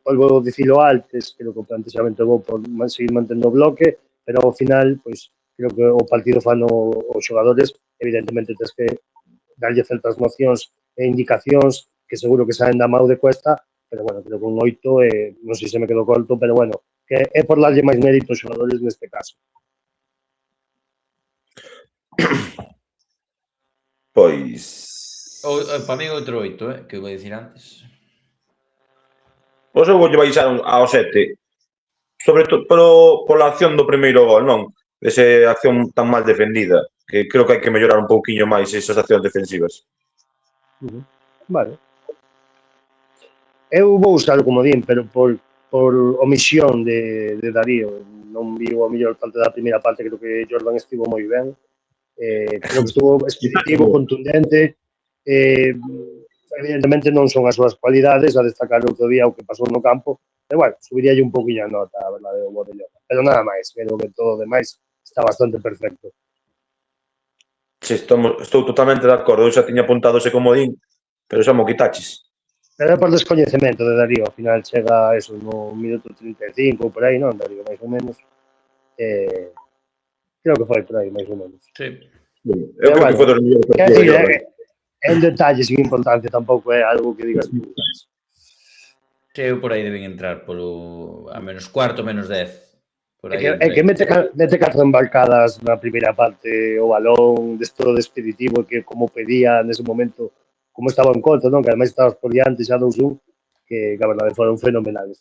volvo a dicilo antes, creo que o plantexamento é bo por seguir mantendo o bloque, pero ao final, pois, creo que o partido fan os xogadores, evidentemente tens que darlle certas nocións e indicacións que seguro que saen da mau de Cuesta, pero bueno, creo que un 8, non sei se me quedo corto, pero bueno, que é por darlle máis mérito aos xogadores neste caso. Pois... Para mí outro 8, que vou dicir antes. Pois eu voulle baixar ao 7, sobre todo pola acción do primeiro gol, non? Esa acción tan mal defendida, que creo que hai que mellorar un pouquiño máis esas accións defensivas. Vale. Eu vou usar o comodín, pero por omisión de Darío. Non vi o mellor parte da primeira parte, creo que Jordan estivo moi ben. Creo que estuvo expeditivo, contundente. Evidentemente non son as súas cualidades a destacar outro día o que pasou no campo, pero bueno, subiríalle un pouquinho a nota, a verdade, o Bodellón. Pero nada máis, creo que todo o demais está bastante perfecto. Sí, estou totalmente de acordo. Eu xa tiña apuntado ese comodín, pero xa mo quitaches. Pero é por descoñecemento de Darío, ao final chega eso no minuto 35 ou por aí, non, Darío, máis ou menos. Creo que foi por aí, máis ou menos. Sí. Eu creo que foi dos mellores partidos. En detalle, sin importancia, tampouco é algo que digas tú. Sí, eu por aí deben entrar polo a menos cuarto, menos 10. É que mete 4 embarcadas na primeira parte o balón, todo despeditivo, que como pedía nese momento, como estaba en contra, non? Que ademais estabas por diante xa 2-1, que a verdade foron fenomenales.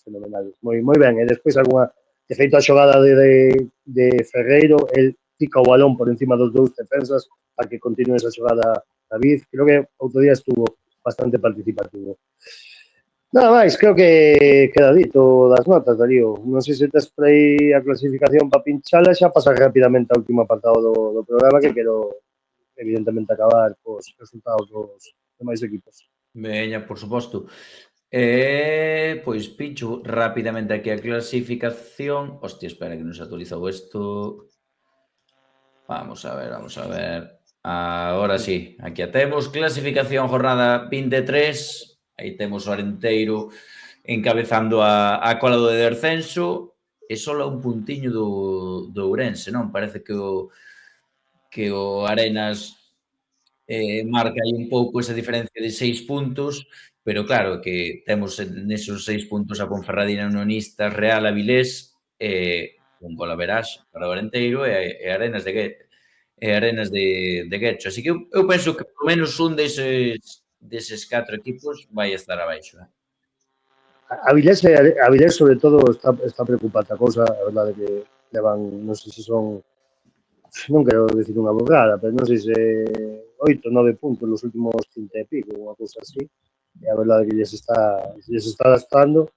Moi ben, e despois algunha, de feito a xogada de Ferreiro, el pica o balón por encima dos dous defensas para que continue esa xogada David. Creo que outro día estuvo bastante participativo. Nada máis, creo que queda dito das notas, Darío. Non sei se tes por aí a clasificación para pinchala, xa pasar rapidamente ao último apartado do programa, que quero evidentemente acabar cos resultados dos demais equipos. Veña, por suposto. Pois pincho rapidamente aquí a clasificación. Hostia, espera que nos actualizou isto. Vamos a ver. Ahora sí, aquí a temos. Clasificación jornada 23. Aí temos o Arenteiro encabezando a cola do descenso e só un puntiño do Ourense, non? Parece que o Arenas marca aí un pouco esa diferencia de 6 puntos, pero claro, que temos nesos 6 puntos a Ponferradina, Unionistas, Real, Avilés, un gol a verás para o Arenteiro e Arenas de Guecho. Así que eu penso que polo menos un deses 4 equipos vai estar abaixo. Avilés, sobre todo, está preocupada a cousa, a verdade que levan, non sei se son, non quero dicir unha borrada, pero non sei se 8, 9 puntos nos últimos 30 e pico, unha cousa así, e a verdade que lles está gastando,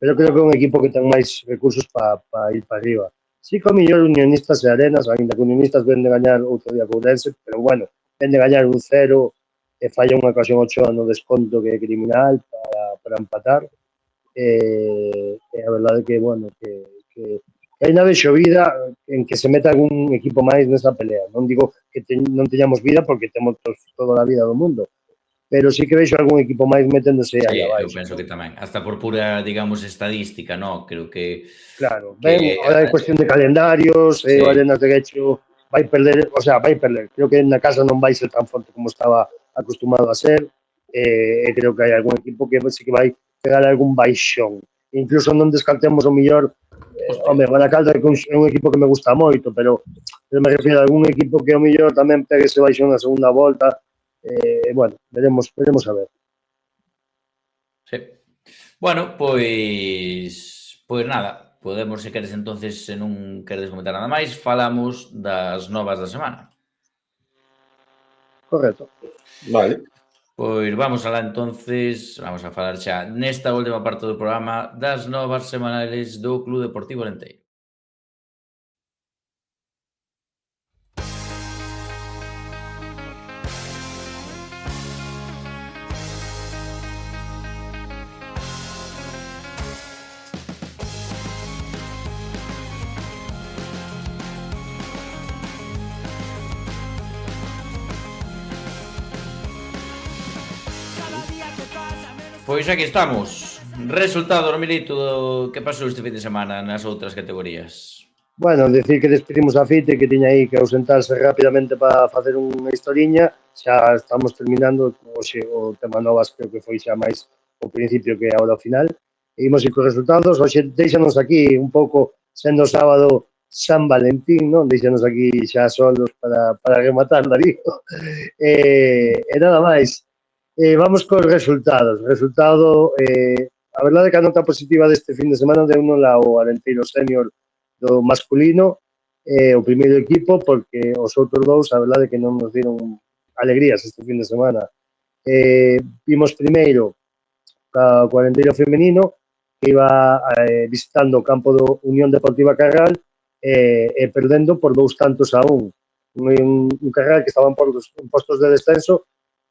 pero creo que é un equipo que ten máis recursos para ir para arriba. Sí que o mellor Unionistas e Arenas, ainda que Unionistas ven de gañar outro día co Ourense, pero bueno, ven de gañar 1-0 e falla unha ocasión 8 no desconto que é criminal para empatar. A verdade que, bueno, que ainda vexo vida en que se meta algún equipo máis nesa pelea. Non digo que non teñamos vida porque temos toda a vida do mundo, pero sí que vexo algún equipo máis meténdose aí abaixo. Eu penso que tamén, hasta por pura, digamos, estadística, non? Creo que... Claro, ben, ahora é cuestión de calendarios, o Arenas de Guecho vai perder, creo que na casa non vai ser tan forte como estaba acostumado a ser, e creo que hai algún equipo que sí que vai pegar algún baixón. Incluso non descartemos o mellor, Guadalajara é un equipo que me gusta moito, pero me refiero a algún equipo que o mellor tamén pegue ese baixón na segunda volta. Bueno, veremos a ver. Sí. Bueno, pois nada, podemos, se queres entonces, se non queres comentar nada máis, falamos das novas da semana. Correcto. Vale. Pois vamos alá entonces, vamos a falar xa nesta última parte do programa das novas semanales do Club Deportivo Arenteiro. Pois aquí estamos. Resultado, Romilito, do que pasou este fin de semana nas outras categorías. Bueno, decir que despedimos a Fite, que tiña aí que ausentarse rapidamente para facer unha historiña. Xa estamos terminando, hoxe o tema novas creo que foi xa máis o principio que agora ao final. E imos ir cos resultados. Hoxe deixanos aquí un pouco, sendo sábado San Valentín, non? Deixanos aquí xa solos para rematar, Darío. E nada máis. Vamos cos resultados. Resultado, a verdade é que a nota positiva deste fin de semana deu la o Arenteiro Senior do masculino, o primeiro equipo, porque os outros dous, a verdade é que non nos dieron alegrías este fin de semana. Vimos primeiro co Arenteiro femenino, que iba visitando o campo do Unión Deportiva Carral e perdendo por 2-1. Un Carral que estaban por en postos de descenso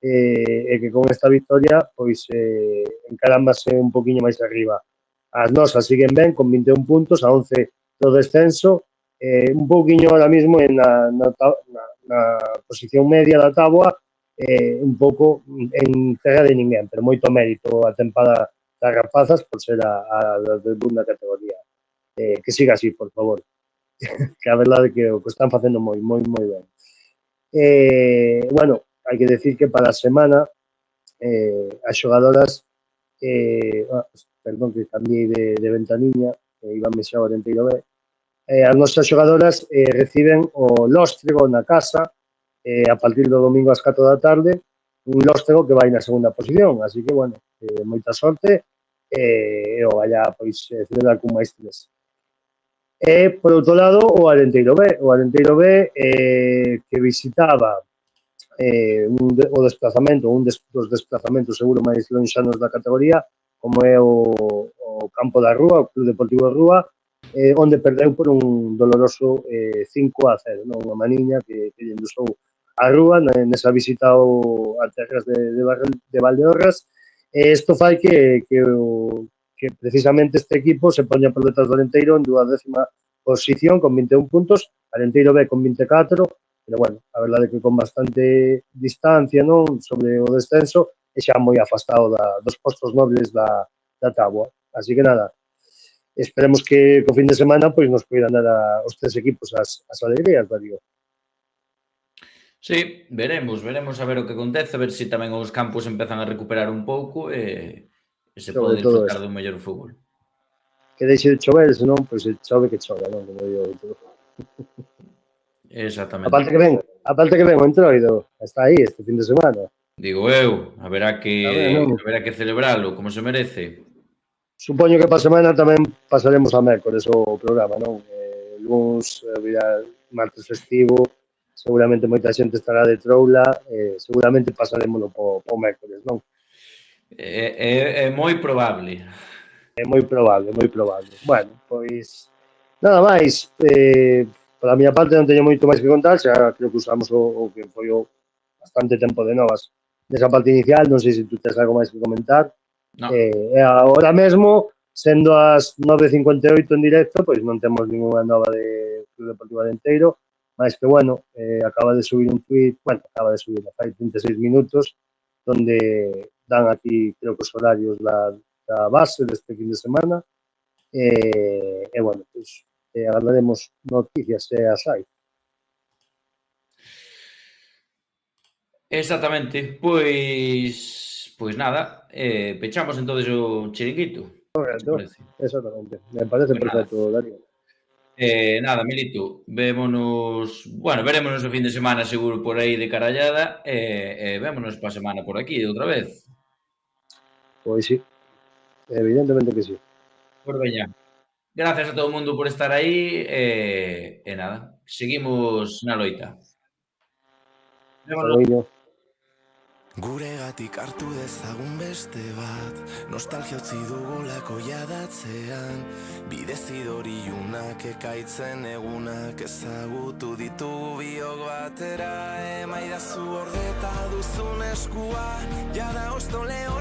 e que con esta victoria pois encarámase un poquinho máis arriba. As nosas siguen ben con 21 puntos a 11 do descenso, un pouquiño ahora mismo na posición media da táboa, un pouco en terra de ninguén, pero moito mérito a tempada das rapazas por ser a de segunda categoría. Que siga así, por favor. Que a verdade é que o que están facendo moi ben. Bueno, hai que decir que para a semana as xogadoras perdón que cambiei de ventaniña, ibanme xa ao Arenteiro B. As nosas xogadoras reciben o Lóstrego na casa a partir do domingo ás 4 da tarde, un Lóstrego que vai na segunda posición, así que, bueno, moita sorte e o vaya, pois, celebrar con máis tres. E, por outro lado, o Arenteiro B, que visitaba o desplazamento, un dos desplazamentos seguro máis lonxanos da categoría, como é o campo da Rúa, o Club Deportivo Rúa, onde perdeu por un doloroso 5-0, non? Unha maniña que lle endosou a Rúa nesa visita a terras de Valdeorras. Isto fai que precisamente este equipo se poña por detrás do Arenteiro en 12ª posición con 21 puntos, Arenteiro B con 24, pero bueno, a verdade é que con bastante distancia, non, sobre o descenso e xa moi afastado dos postos nobles da táboa. Así que nada, esperemos que co fin de semana pois nos poidan dar aos tres equipos as alegrías, Darío. Sí, veremos a ver o que acontece, a ver se tamén os campos empezan a recuperar un pouco e se pode disfrutar do mellor fútbol. Que deixe de chover, senón, pois chove que chove, non? Como digo todo. Exactamente. Aparte que ven o Entroido, está aí este fin de semana. Digo eu, haberá que celebralo como se merece. Supoño que para a semana tamén pasaremos a mércores o programa, non? Luns, martes festivo, seguramente moita xente estará de troula, seguramente pasarémoslo po mércores, non? É moi probable. É moi probable. Bueno, pois nada máis, pola miña parte non teño moito máis que contar, xa creo que usamos o que foi o bastante tempo de novas desa parte inicial, non sei se tú tens algo máis que comentar. No. Agora mesmo, sendo as 9:58 en directo, pois non temos ninguna nova de Club Deportivo Arenteiro, máis que, bueno, acaba de subir un tuit, fai 36 minutos, donde dan aquí, creo que os horarios da base deste fin de semana, e bueno, pois agardaremos noticias se as hai. Exactamente, pois nada, pechamos entonces o chiringuito. Correcto, exactamente, me parece perfecto, Darío. Nada, Milito, vémonos o fin de semana seguro por aí de carallada e vémonos pa semana por aquí outra vez. Pois sí. Evidentemente que sí. Por veña. Gracias a todo o mundo por estar aí e nada, seguimos na loita. Saludos. Guregatik hartu dezagun beste bat, nostalgia utzi dugulako jadatzean, bidezidori junak ekaitzen egunak ezagutu ditugu biok batera, emaidazu ordeta duzun eskua, jada ostoleo